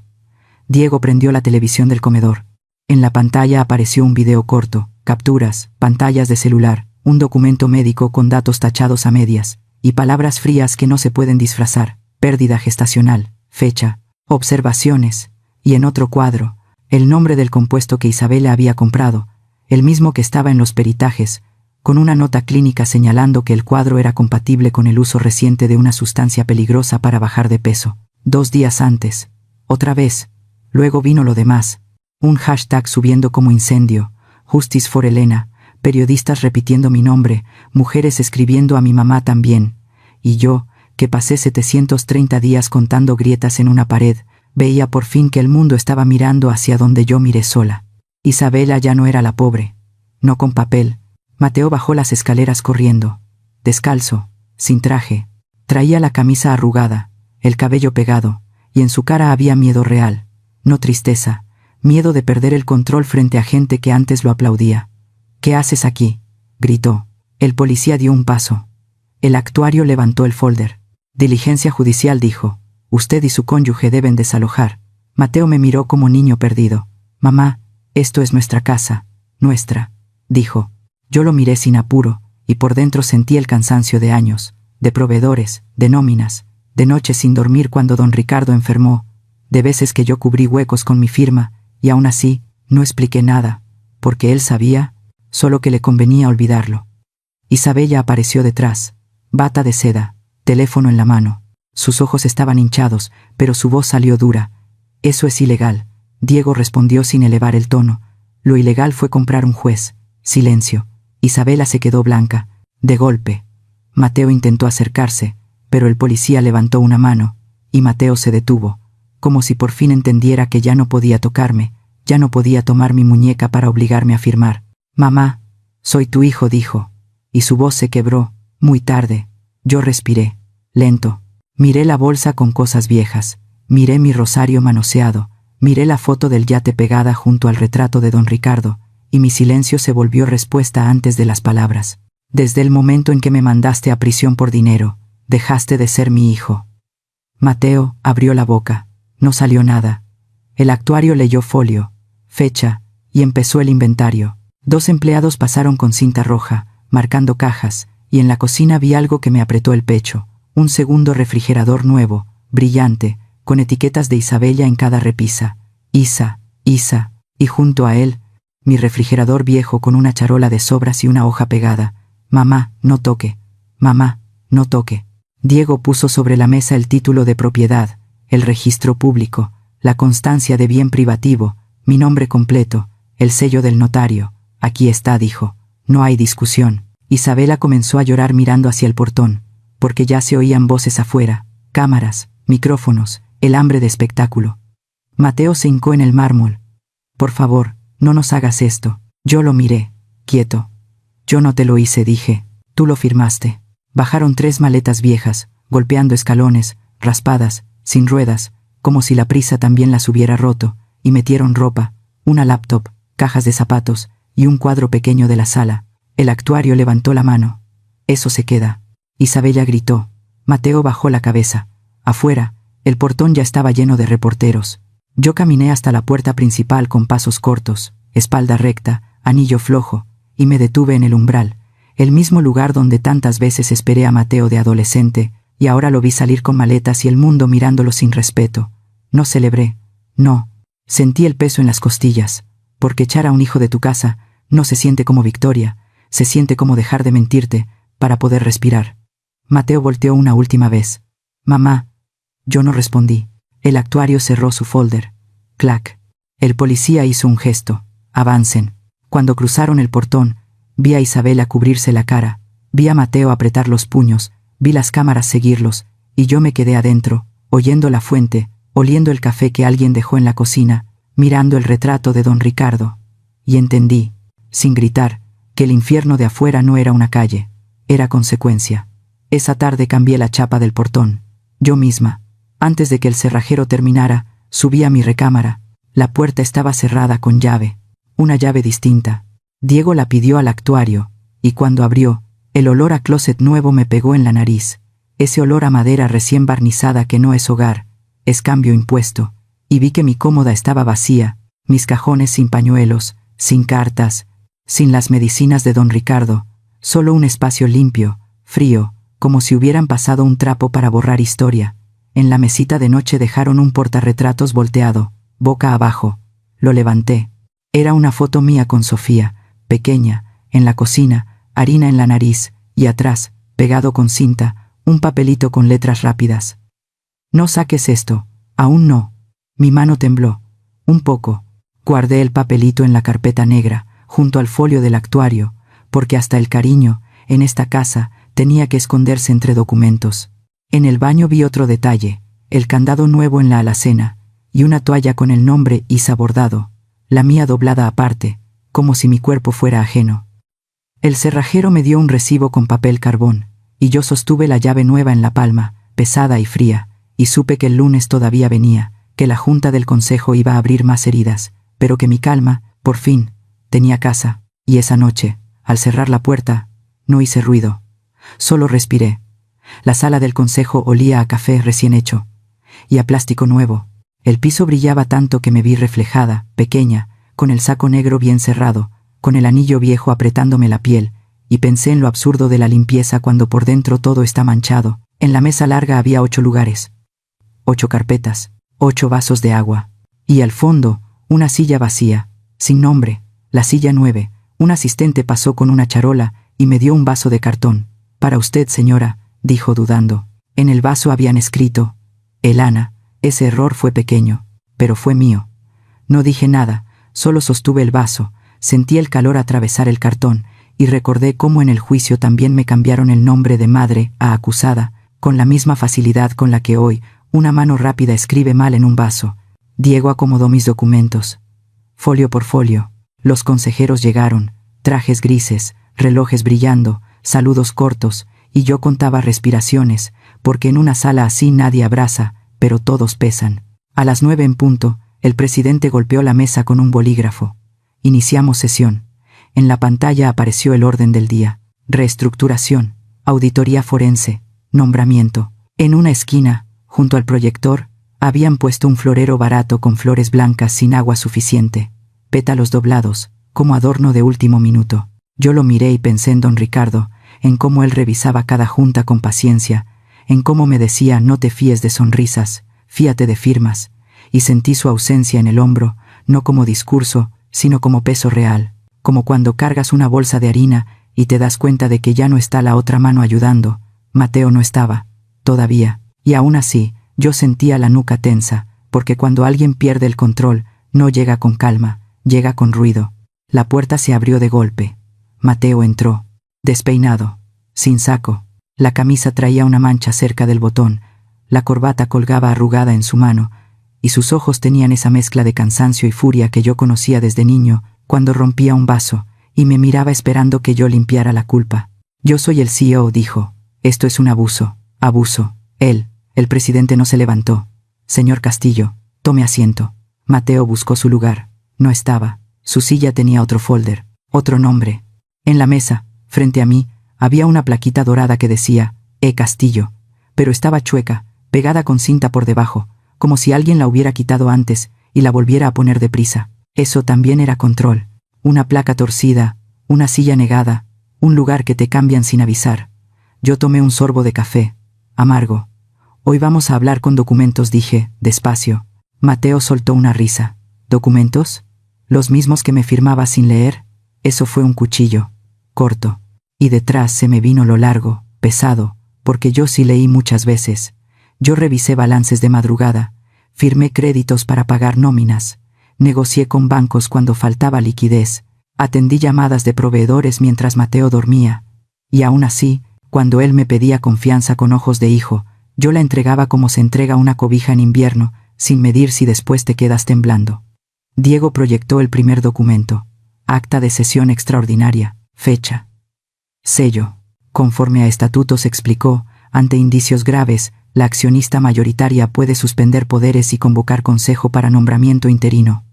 Diego prendió la televisión del comedor. En la pantalla apareció un video corto, capturas, pantallas de celular, un documento médico con datos tachados a medias, y palabras frías que no se pueden disfrazar: pérdida gestacional, fecha, observaciones, y en otro cuadro, el nombre del compuesto que Isabela había comprado, el mismo que estaba en los peritajes, con una nota clínica señalando que el cuadro era compatible con el uso reciente de una sustancia peligrosa para bajar de peso. 2 días antes. Otra vez. Luego vino lo demás. Un hashtag subiendo como incendio, Justice for Elena, periodistas repitiendo mi nombre, mujeres escribiendo a mi mamá también. Y yo, que pasé 730 días contando grietas en una pared, veía por fin que el mundo estaba mirando hacia donde yo miré sola. Isabela ya no era la pobre. No con papel. Mateo bajó las escaleras corriendo. Descalzo, sin traje. Traía la camisa arrugada, el cabello pegado, y en su cara había miedo real. No tristeza, miedo de perder el control frente a gente que antes lo aplaudía. «¿Qué haces aquí?», gritó. El policía dio un paso. El actuario levantó el folder. «Diligencia judicial», dijo. «Usted y su cónyuge deben desalojar». Mateo me miró como niño perdido. «Mamá, esto es nuestra casa, nuestra», dijo. Yo lo miré sin apuro, y por dentro sentí el cansancio de años, de proveedores, de nóminas, de noches sin dormir cuando don Ricardo enfermó, de veces que yo cubrí huecos con mi firma, y aún así, no expliqué nada, porque él sabía, solo que le convenía olvidarlo. Isabella apareció detrás, bata de seda, teléfono en la mano. Sus ojos estaban hinchados, pero su voz salió dura. «Eso es ilegal», Diego respondió sin elevar el tono. «Lo ilegal fue comprar un juez». Silencio. Isabela se quedó blanca, de golpe. Mateo intentó acercarse, pero el policía levantó una mano, y Mateo se detuvo, como si por fin entendiera que ya no podía tocarme, ya no podía tomar mi muñeca para obligarme a firmar. «Mamá, soy tu hijo», dijo, y su voz se quebró, muy tarde. Yo respiré, lento. Miré la bolsa con cosas viejas, miré mi rosario manoseado, miré la foto del yate pegada junto al retrato de don Ricardo, y mi silencio se volvió respuesta antes de las palabras. «Desde el momento en que me mandaste a prisión por dinero, dejaste de ser mi hijo». Mateo abrió la boca. No salió nada. El actuario leyó folio, fecha, y empezó el inventario. 2 empleados pasaron con cinta roja, marcando cajas, y en la cocina vi algo que me apretó el pecho. Un segundo refrigerador nuevo, brillante, con etiquetas de Isabella en cada repisa. Isa, Isa, y junto a él, mi refrigerador viejo con una charola de sobras y una hoja pegada. «Mamá, no toque. Mamá, no toque». Diego puso sobre la mesa el título de propiedad, el registro público, la constancia de bien privativo, mi nombre completo, el sello del notario. «Aquí está», dijo. «No hay discusión». Isabela comenzó a llorar mirando hacia el portón, porque ya se oían voces afuera, cámaras, micrófonos, el hambre de espectáculo. Mateo se hincó en el mármol. «Por favor, no nos hagas esto». Yo lo miré, quieto. «Yo no te lo hice», dije. «Tú lo firmaste». Bajaron 3 maletas viejas, golpeando escalones, raspadas, sin ruedas, como si la prisa también las hubiera roto, y metieron ropa, una laptop, cajas de zapatos, y un cuadro pequeño de la sala. El actuario levantó la mano. «Eso se queda». Isabella gritó. Mateo bajó la cabeza. Afuera, el portón ya estaba lleno de reporteros. Yo caminé hasta la puerta principal con pasos cortos, espalda recta, anillo flojo, y me detuve en el umbral, el mismo lugar donde tantas veces esperé a Mateo de adolescente, y ahora lo vi salir con maletas y el mundo mirándolo sin respeto. No celebré. No, Sentí el peso en las costillas, porque echar a un hijo de tu casa no se siente como victoria, se siente como dejar de mentirte para poder respirar. Mateo volteó una última vez. Mamá. Yo no respondí. El actuario cerró su folder. Clac. El policía hizo un gesto. Avancen. Cuando cruzaron el portón, vi a Isabela cubrirse la cara, vi a Mateo apretar los puños, vi las cámaras seguirlos, y yo me quedé adentro, oyendo la fuente, oliendo el café que alguien dejó en la cocina, mirando el retrato de don Ricardo. Y entendí, sin gritar, que el infierno de afuera no era una calle, era consecuencia. Esa tarde cambié la chapa del portón. Yo misma. Antes de que el cerrajero terminara, subí a mi recámara. La puerta estaba cerrada con llave. Una llave distinta. Diego la pidió al actuario, y cuando abrió, el olor a closet nuevo me pegó en la nariz. Ese olor a madera recién barnizada que no es hogar, es cambio impuesto, y vi que mi cómoda estaba vacía, mis cajones sin pañuelos, sin cartas, sin las medicinas de don Ricardo, solo un espacio limpio, frío, como si hubieran pasado un trapo para borrar historia. En la mesita de noche dejaron un portarretratos volteado, boca abajo. Lo levanté. Era una foto mía con Sofía, pequeña, en la cocina, harina en la nariz, y atrás, pegado con cinta, un papelito con letras rápidas. No saques esto, aún no. Mi mano tembló. Un poco. Guardé el papelito en la carpeta negra, junto al folio del actuario, porque hasta el cariño, en esta casa, tenía que esconderse entre documentos. En el baño vi otro detalle, el candado nuevo en la alacena, y una toalla con el nombre Isa bordado, la mía doblada aparte, como si mi cuerpo fuera ajeno. El cerrajero me dio un recibo con papel carbón, y yo sostuve la llave nueva en la palma, pesada y fría, y supe que el lunes todavía venía, que la junta del consejo iba a abrir más heridas, pero que mi calma, por fin, tenía casa, y esa noche, al cerrar la puerta, no hice ruido. Solo respiré. La sala del consejo olía a café recién hecho, y a plástico nuevo. El piso brillaba tanto que me vi reflejada, pequeña, con el saco negro bien cerrado, con el anillo viejo apretándome la piel, y pensé en lo absurdo de la limpieza cuando por dentro todo está manchado. En la mesa larga había 8 lugares, 8 carpetas, 8 vasos de agua, y al fondo, una silla vacía, sin nombre, la silla 9. Un asistente pasó con una charola y me dio un vaso de cartón. Para usted, señora, dijo dudando. En el vaso habían escrito, Elana. Ese error fue pequeño, pero fue mío. No dije nada, solo sostuve el vaso, sentí el calor atravesar el cartón, y recordé cómo en el juicio también me cambiaron el nombre de madre a acusada, con la misma facilidad con la que hoy una mano rápida escribe mal en un vaso. Diego acomodó mis documentos. Folio por folio. Los consejeros llegaron, trajes grises, relojes brillando, saludos cortos, y yo contaba respiraciones, porque en una sala así nadie abraza, pero todos pesan. A las 9 en punto, el presidente golpeó la mesa con un bolígrafo. Iniciamos sesión. En la pantalla apareció el orden del día. Reestructuración, auditoría forense, nombramiento. En una esquina, junto al proyector, habían puesto un florero barato con flores blancas sin agua suficiente, pétalos doblados, como adorno de último minuto. Yo lo miré y pensé en don Ricardo, en cómo él revisaba cada junta con paciencia, en cómo me decía no te fíes de sonrisas, fíate de firmas, y sentí su ausencia en el hombro, no como discurso, sino como peso real, como cuando cargas una bolsa de harina y te das cuenta de que ya no está la otra mano ayudando. Mateo no estaba, todavía, y aún así, yo sentía la nuca tensa, porque cuando alguien pierde el control, no llega con calma, llega con ruido. La puerta se abrió de golpe. Mateo entró, despeinado, sin saco. La camisa traía una mancha cerca del botón, la corbata colgaba arrugada en su mano, y sus ojos tenían esa mezcla de cansancio y furia que yo conocía desde niño, cuando rompía un vaso, y me miraba esperando que yo limpiara la culpa. Yo soy el CEO, dijo. Esto es un abuso, abuso. El presidente no se levantó. Señor Castillo, tome asiento. Mateo buscó su lugar. No estaba. Su silla tenía otro folder, otro nombre. En la mesa, frente a mí, había una plaquita dorada que decía, Castillo, pero estaba chueca, pegada con cinta por debajo, como si alguien la hubiera quitado antes y la volviera a poner deprisa. Eso también era control. Una placa torcida, una silla negada, un lugar que te cambian sin avisar. Yo tomé un sorbo de café, amargo. Hoy vamos a hablar con documentos, dije, despacio. Mateo soltó una risa. ¿Documentos? ¿Los mismos que me firmaba sin leer? Eso fue un cuchillo. Corto. Y detrás se me vino lo largo, pesado, porque yo sí leí muchas veces. Yo revisé balances de madrugada, firmé créditos para pagar nóminas, negocié con bancos cuando faltaba liquidez, atendí llamadas de proveedores mientras Mateo dormía. Y aún así, cuando él me pedía confianza con ojos de hijo, yo la entregaba como se entrega una cobija en invierno, sin medir si después te quedas temblando. Diego proyectó el primer documento. Acta de sesión extraordinaria, fecha. Sello. Conforme a estatutos explicó, ante indicios graves, la accionista mayoritaria puede suspender poderes y convocar consejo para nombramiento interino.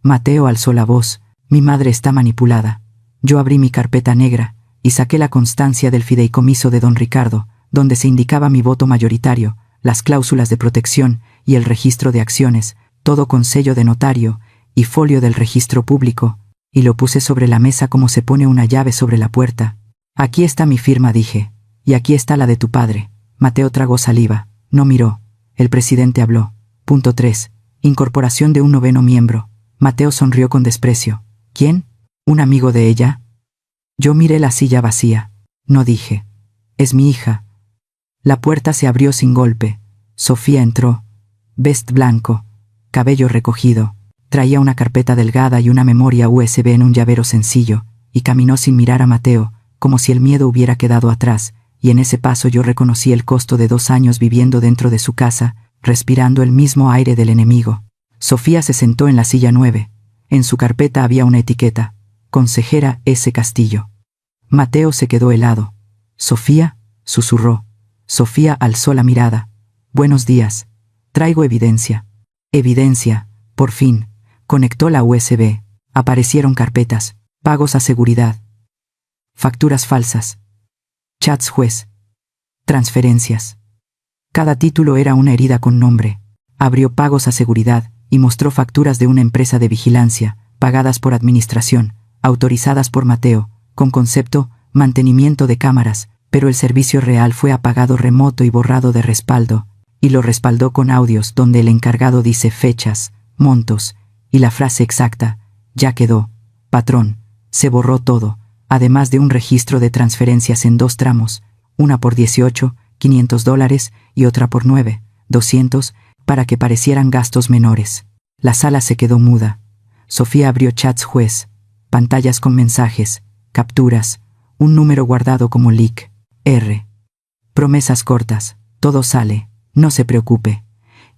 Mateo alzó la voz. Mi madre está manipulada. Yo abrí mi carpeta negra y saqué la constancia del fideicomiso de don Ricardo, donde se indicaba mi voto mayoritario, las cláusulas de protección y el registro de acciones, todo con sello de notario y folio del registro público, y lo puse sobre la mesa como se pone una llave sobre la puerta. Aquí está mi firma, dije, y aquí está la de tu padre. Mateo tragó saliva, no miró. El presidente habló. Punto 3. Incorporación de un 9º miembro. Mateo sonrió con desprecio. ¿Quién? ¿Un amigo de ella? Yo miré la silla vacía. No dije. Es mi hija. La puerta se abrió sin golpe. Sofía entró. Vest blanco. Cabello recogido. Traía una carpeta delgada y una memoria USB en un llavero sencillo, y caminó sin mirar a Mateo, como si el miedo hubiera quedado atrás, y en ese paso yo reconocí el costo de 2 años viviendo dentro de su casa, respirando el mismo aire del enemigo. Sofía se sentó en la silla 9. En su carpeta había una etiqueta. Consejera S. Castillo. Mateo se quedó helado. «Sofía», susurró. Sofía alzó la mirada. «Buenos días. Traigo evidencia». «Evidencia, por fin». Conectó la USB. Aparecieron carpetas. Pagos a seguridad. Facturas falsas. Chats juez. Transferencias. Cada título era una herida con nombre. Abrió pagos a seguridad y mostró facturas de una empresa de vigilancia, pagadas por administración, autorizadas por Mateo, con concepto, mantenimiento de cámaras, pero el servicio real fue apagado remoto y borrado de respaldo, y lo respaldó con audios donde el encargado dice fechas, montos, y la frase exacta, ya quedó, patrón, se borró todo, además de un registro de transferencias en 2 tramos, una por $18,500 y otra por $9,200, para que parecieran gastos menores. La sala se quedó muda. Sofía abrió chats juez, pantallas con mensajes, capturas, un número guardado como leak. R. Promesas cortas, todo sale, no se preocupe.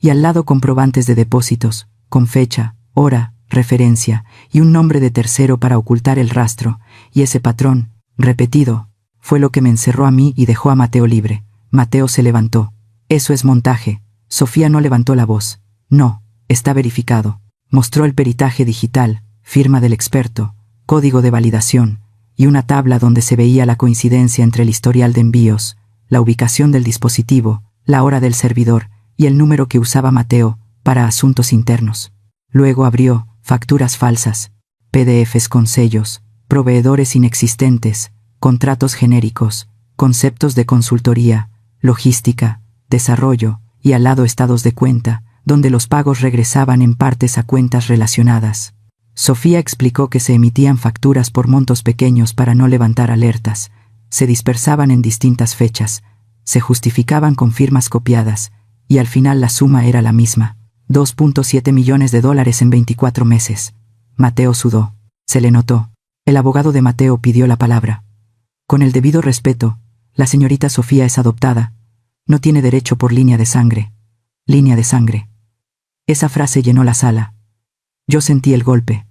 Y al lado comprobantes de depósitos, con fecha, hora, referencia, y un nombre de tercero para ocultar el rastro, y ese patrón, repetido, fue lo que me encerró a mí y dejó a Mateo libre. Mateo se levantó. Eso es montaje. Sofía no levantó la voz. No, está verificado. Mostró el peritaje digital, firma del experto, código de validación, y una tabla donde se veía la coincidencia entre el historial de envíos, la ubicación del dispositivo, la hora del servidor y el número que usaba Mateo para asuntos internos. Luego abrió facturas falsas, PDFs con sellos, proveedores inexistentes, contratos genéricos, conceptos de consultoría, logística, desarrollo, y al lado estados de cuenta, donde los pagos regresaban en partes a cuentas relacionadas. Sofía explicó que se emitían facturas por montos pequeños para no levantar alertas, se dispersaban en distintas fechas, se justificaban con firmas copiadas, y al final la suma era la misma, $2.7 millones en 24 meses. Mateo sudó. Se le notó. El abogado de Mateo pidió la palabra. Con el debido respeto, la señorita Sofía es adoptada. No tiene derecho por línea de sangre. Línea de sangre. Esa frase llenó la sala. Yo sentí el golpe.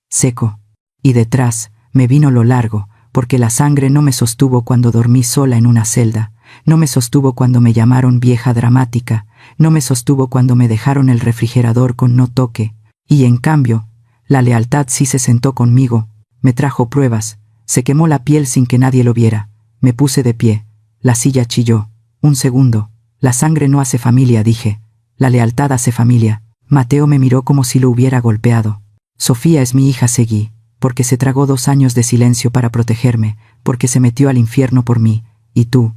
Seco. Y detrás, me vino lo largo, porque la sangre no me sostuvo cuando dormí sola en una celda, no me sostuvo cuando me llamaron vieja dramática, no me sostuvo cuando me dejaron el refrigerador con no toque, y en cambio, la lealtad sí se sentó conmigo, me trajo pruebas, se quemó la piel sin que nadie lo viera, me puse de pie, la silla chilló. Un segundo. La sangre no hace familia, dije. La lealtad hace familia. Mateo me miró como si lo hubiera golpeado. Sofía es mi hija, seguí, porque se tragó 2 años de silencio para protegerme, porque se metió al infierno por mí, y tú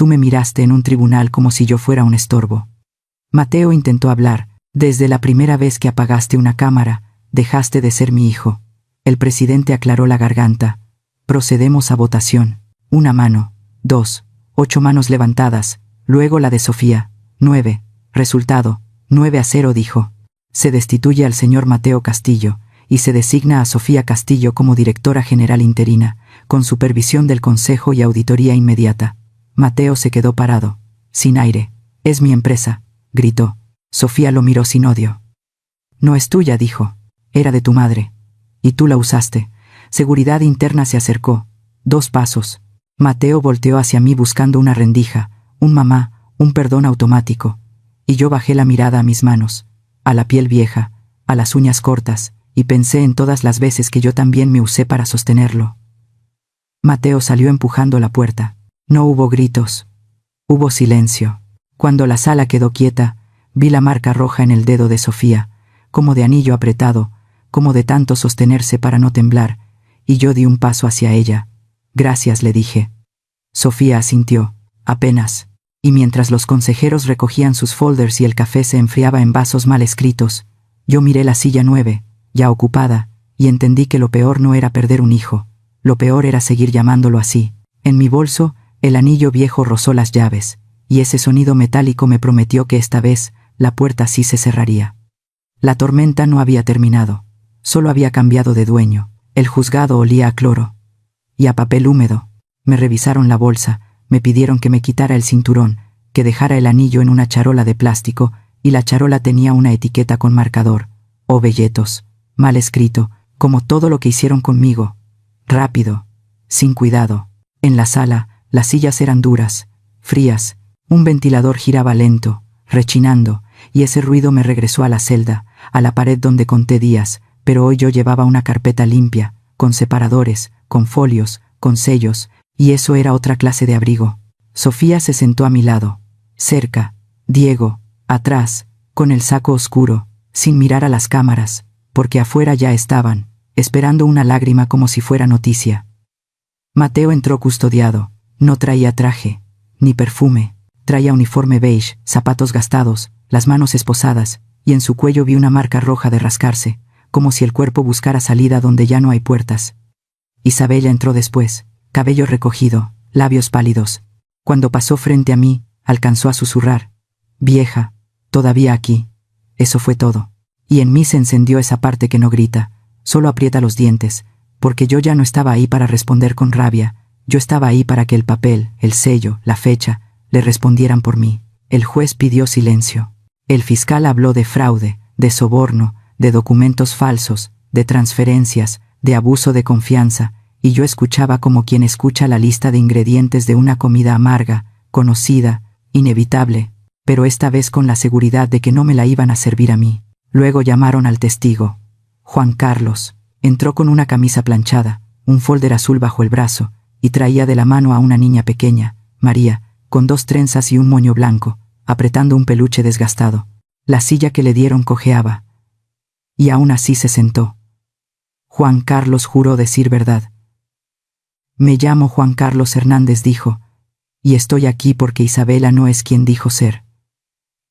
me miraste en un tribunal como si yo fuera un estorbo. Mateo intentó hablar, Desde la primera vez que apagaste una cámara, dejaste de ser mi hijo. El presidente aclaró la garganta. Procedemos a votación. 1 mano. 2. 8 manos levantadas. Luego la de Sofía. 9. Resultado. 9-0 dijo. Se destituye al señor Mateo Castillo y se designa a Sofía Castillo como directora general interina, con supervisión del consejo y auditoría inmediata. Mateo se quedó parado, sin aire. Es mi empresa, gritó. Sofía lo miró sin odio. No es tuya, dijo. Era de tu madre. Y tú la usaste. Seguridad interna se acercó. 2 pasos. Mateo volteó hacia mí buscando una rendija, un mamá, un perdón automático. Y yo bajé la mirada a mis manos, a la piel vieja, a las uñas cortas, y pensé en todas las veces que yo también me usé para sostenerlo. Mateo salió empujando la puerta. No hubo gritos. Hubo silencio. Cuando la sala quedó quieta, vi la marca roja en el dedo de Sofía, como de anillo apretado, como de tanto sostenerse para no temblar, y yo di un paso hacia ella. Gracias, le dije. Sofía asintió, apenas, y mientras los consejeros recogían sus folders y el café se enfriaba en vasos mal escritos, yo miré la silla 9, ya ocupada, y entendí que lo peor no era perder un hijo, lo peor era seguir llamándolo así. En mi bolso, el anillo viejo rozó las llaves, y ese sonido metálico me prometió que esta vez la puerta sí se cerraría. La tormenta no había terminado, solo había cambiado de dueño. El juzgado olía a cloro y a papel húmedo. Me revisaron la bolsa, me pidieron que me quitara el cinturón, que dejara el anillo en una charola de plástico, y la charola tenía una etiqueta con marcador. Oh, belletos, mal escrito, como todo lo que hicieron conmigo. Rápido, sin cuidado. En la sala, las sillas eran duras, frías, un ventilador giraba lento, rechinando, y ese ruido me regresó a la celda, a la pared donde conté días, pero hoy yo llevaba una carpeta limpia, con separadores, con folios, con sellos, y eso era otra clase de abrigo. Sofía se sentó a mi lado, cerca, Diego, atrás, con el saco oscuro, sin mirar a las cámaras, porque afuera ya estaban, esperando una lágrima como si fuera noticia. Mateo entró custodiado, no traía traje, ni perfume, traía uniforme beige, zapatos gastados, las manos esposadas, y en su cuello vi una marca roja de rascarse, como si el cuerpo buscara salida donde ya no hay puertas. Isabela entró después, cabello recogido, labios pálidos. Cuando pasó frente a mí, alcanzó a susurrar: «Vieja, todavía aquí». Eso fue todo. Y en mí se encendió esa parte que no grita, solo aprieta los dientes, porque yo ya no estaba ahí para responder con rabia, yo estaba ahí para que el papel, el sello, la fecha, le respondieran por mí. El juez pidió silencio. El fiscal habló de fraude, de soborno, de documentos falsos, de transferencias, de abuso de confianza, y yo escuchaba como quien escucha la lista de ingredientes de una comida amarga, conocida, inevitable, pero esta vez con la seguridad de que no me la iban a servir a mí. Luego llamaron al testigo. Juan Carlos. Entró con una camisa planchada, un folder azul bajo el brazo, y traía de la mano a una niña pequeña, María, con 2 trenzas y un moño blanco, apretando un peluche desgastado. La silla que le dieron cojeaba. Y aún así se sentó. Juan Carlos juró decir verdad. «Me llamo Juan Carlos Hernández», dijo, «y estoy aquí porque Isabela no es quien dijo ser».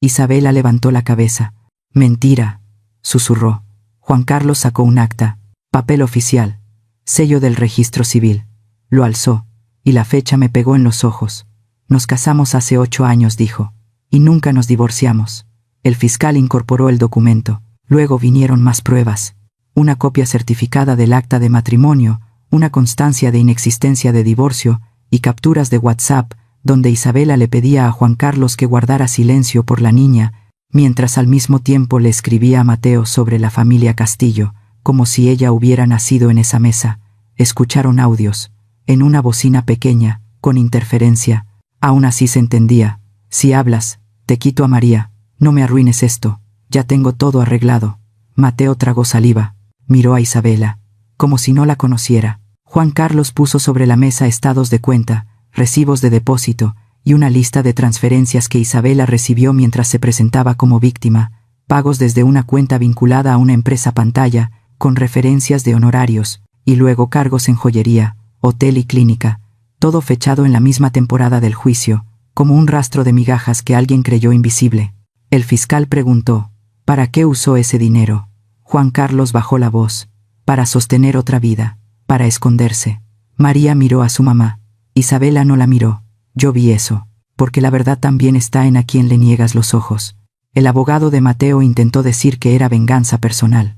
Isabela levantó la cabeza. «Mentira», susurró. Juan Carlos sacó un acta, papel oficial, sello del registro civil. Lo alzó, y la fecha me pegó en los ojos. «Nos casamos hace 8 años», dijo, «y nunca nos divorciamos». El fiscal incorporó el documento. Luego vinieron más pruebas. Una copia certificada del acta de matrimonio, una constancia de inexistencia de divorcio, y capturas de WhatsApp, donde Isabela le pedía a Juan Carlos que guardara silencio por la niña, mientras al mismo tiempo le escribía a Mateo sobre la familia Castillo, como si ella hubiera nacido en esa mesa. Escucharon audios, en una bocina pequeña, con interferencia. Aún así se entendía. «Si hablas, te quito a María, no me arruines esto, ya tengo todo arreglado». Mateo tragó saliva, miró a Isabela, como si no la conociera. Juan Carlos puso sobre la mesa estados de cuenta, recibos de depósito, y una lista de transferencias que Isabela recibió mientras se presentaba como víctima, pagos desde una cuenta vinculada a una empresa pantalla, con referencias de honorarios, y luego cargos en joyería, hotel y clínica, todo fechado en la misma temporada del juicio, como un rastro de migajas que alguien creyó invisible. El fiscal preguntó: ¿Para qué usó ese dinero? Juan Carlos bajó la voz. Para sostener otra vida, para esconderse. María miró a su mamá. Isabela no la miró. Yo vi eso, porque la verdad también está en a quien le niegas los ojos. El abogado de Mateo intentó decir que era venganza personal.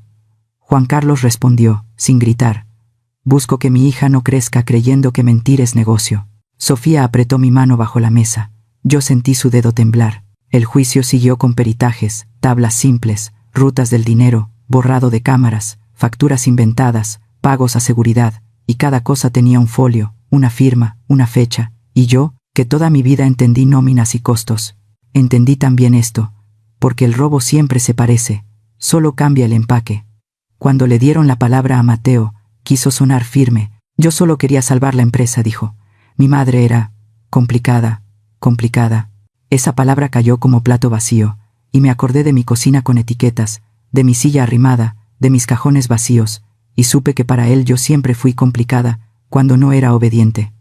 Juan Carlos respondió, sin gritar. Busco que mi hija no crezca creyendo que mentir es negocio. Sofía apretó mi mano bajo la mesa. Yo sentí su dedo temblar. El juicio siguió con peritajes, tablas simples, rutas del dinero, borrado de cámaras, facturas inventadas, pagos a seguridad, y cada cosa tenía un folio, una firma, una fecha, y yo, que toda mi vida entendí nóminas y costos. Entendí también esto, porque el robo siempre se parece, solo cambia el empaque. Cuando le dieron la palabra a Mateo, quiso sonar firme. Yo solo quería salvar la empresa, dijo. Mi madre era complicada. Esa palabra cayó como plato vacío, y me acordé de mi cocina con etiquetas, de mi silla arrimada, de mis cajones vacíos, y supe que para él yo siempre fui complicada, cuando no era obediente.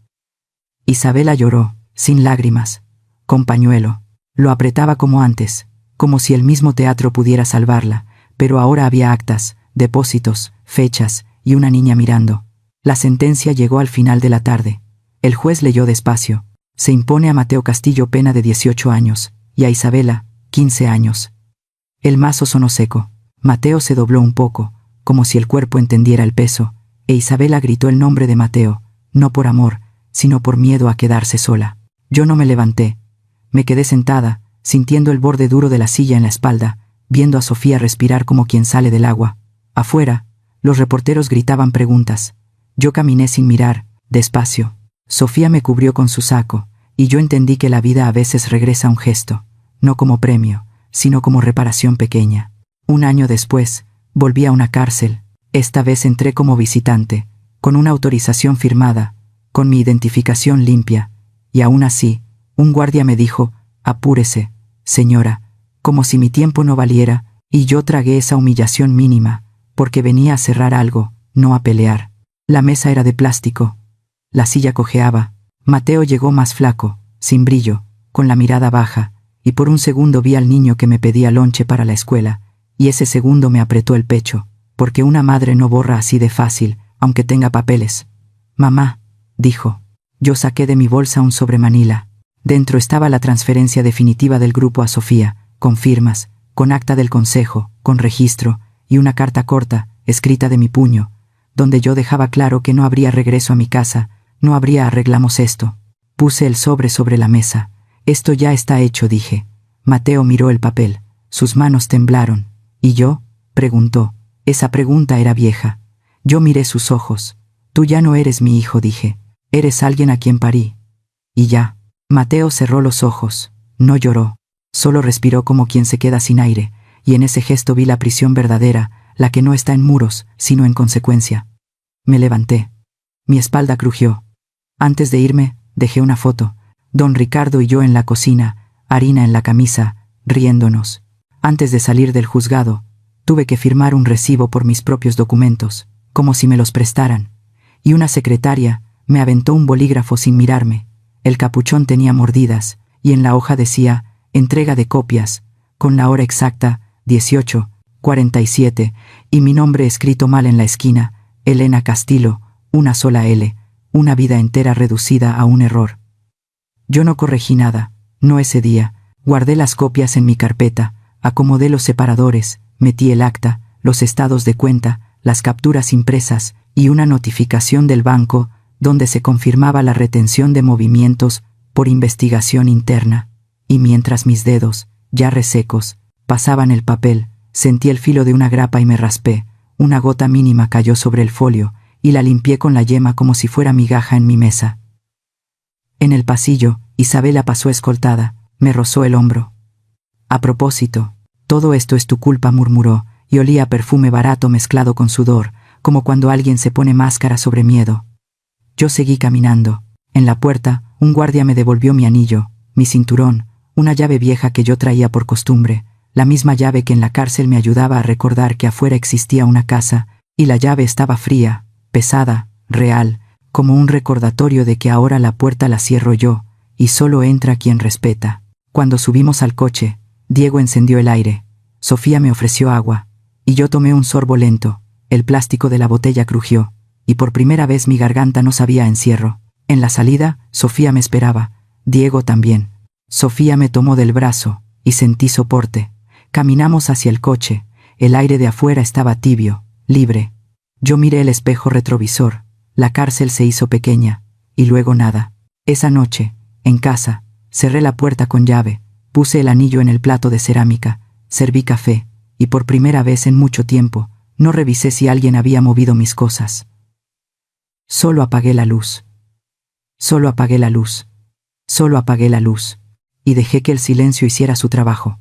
Isabela lloró, sin lágrimas, con pañuelo. Lo apretaba como antes, como si el mismo teatro pudiera salvarla, pero ahora había actas, depósitos, fechas, y una niña mirando. La sentencia llegó al final de la tarde. El juez leyó despacio. Se impone a Mateo Castillo pena de 18 años, y a Isabela, 15 años. El mazo sonó seco. Mateo se dobló un poco, como si el cuerpo entendiera el peso, e Isabela gritó el nombre de Mateo, no por amor, sino por miedo a quedarse sola. Yo no me levanté. Me quedé sentada, sintiendo el borde duro de la silla en la espalda, viendo a Sofía respirar como quien sale del agua. Afuera, los reporteros gritaban preguntas. Yo caminé sin mirar, despacio. Sofía me cubrió con su saco, y yo entendí que la vida a veces regresa a un gesto, no como premio, sino como reparación pequeña. Un año después, volví a una cárcel. Esta vez entré como visitante, con una autorización firmada, con mi identificación limpia, y aún así, un guardia me dijo, apúrese, señora, como si mi tiempo no valiera, y yo tragué esa humillación mínima, porque venía a cerrar algo, no a pelear. La mesa era de plástico. La silla cojeaba. Mateo llegó más flaco, sin brillo, con la mirada baja, y por un segundo vi al niño que me pedía lonche para la escuela, y ese segundo me apretó el pecho, porque una madre no borra así de fácil, aunque tenga papeles. Mamá, dijo. Yo saqué de mi bolsa un sobremanila. Dentro estaba la transferencia definitiva del grupo a Sofía, con firmas, con acta del consejo, con registro, y una carta corta, escrita de mi puño, donde yo dejaba claro que no habría regreso a mi casa, no habría arreglamos esto. Puse el sobre la mesa. Esto ya está hecho, dije. Mateo miró el papel. Sus manos temblaron. ¿Y yo? Preguntó. Esa pregunta era vieja. Yo miré sus ojos. Tú ya no eres mi hijo, dije. Eres alguien a quien parí. Y ya. Mateo cerró los ojos. No lloró. Solo respiró como quien se queda sin aire, y en ese gesto vi la prisión verdadera, la que no está en muros, sino en consecuencia. Me levanté. Mi espalda crujió. Antes de irme, dejé una foto. Don Ricardo y yo en la cocina, harina en la camisa, riéndonos. Antes de salir del juzgado, tuve que firmar un recibo por mis propios documentos, como si me los prestaran. Y una secretaria me aventó un bolígrafo sin mirarme. El capuchón tenía mordidas, y en la hoja decía, entrega de copias, con la hora exacta, 18:47, y mi nombre escrito mal en la esquina, Elena Castillo, una sola L, una vida entera reducida a un error. Yo no corregí nada, no ese día. Guardé las copias en mi carpeta, acomodé los separadores, metí el acta, los estados de cuenta, las capturas impresas y una notificación del banco donde se confirmaba la retención de movimientos por investigación interna. Y mientras mis dedos, ya resecos, pasaban el papel, sentí el filo de una grapa y me raspé. Una gota mínima cayó sobre el folio, y la limpié con la yema como si fuera migaja en mi mesa. En el pasillo, Isabela pasó escoltada, me rozó el hombro. A propósito, todo esto es tu culpa, murmuró, y olía a perfume barato mezclado con sudor, como cuando alguien se pone máscara sobre miedo. Yo seguí caminando. En la puerta, un guardia me devolvió mi anillo, mi cinturón, una llave vieja que yo traía por costumbre, la misma llave que en la cárcel me ayudaba a recordar que afuera existía una casa, y la llave estaba fría, pesada, real, como un recordatorio de que ahora la puerta la cierro yo, y solo entra quien respeta. Cuando subimos al coche, Diego encendió el aire. Sofía me ofreció agua, y yo tomé un sorbo lento. El plástico de la botella crujió, y por primera vez mi garganta no sabía a encierro. En la salida, Sofía me esperaba, Diego también. Sofía me tomó del brazo, y sentí soporte. Caminamos hacia el coche, el aire de afuera estaba tibio, libre. Yo miré el espejo retrovisor, la cárcel se hizo pequeña, y luego nada. Esa noche, en casa, cerré la puerta con llave, puse el anillo en el plato de cerámica, serví café, y por primera vez en mucho tiempo, no revisé si alguien había movido mis cosas. Solo apagué la luz. Solo apagué la luz. Solo apagué la luz. Y dejé que el silencio hiciera su trabajo.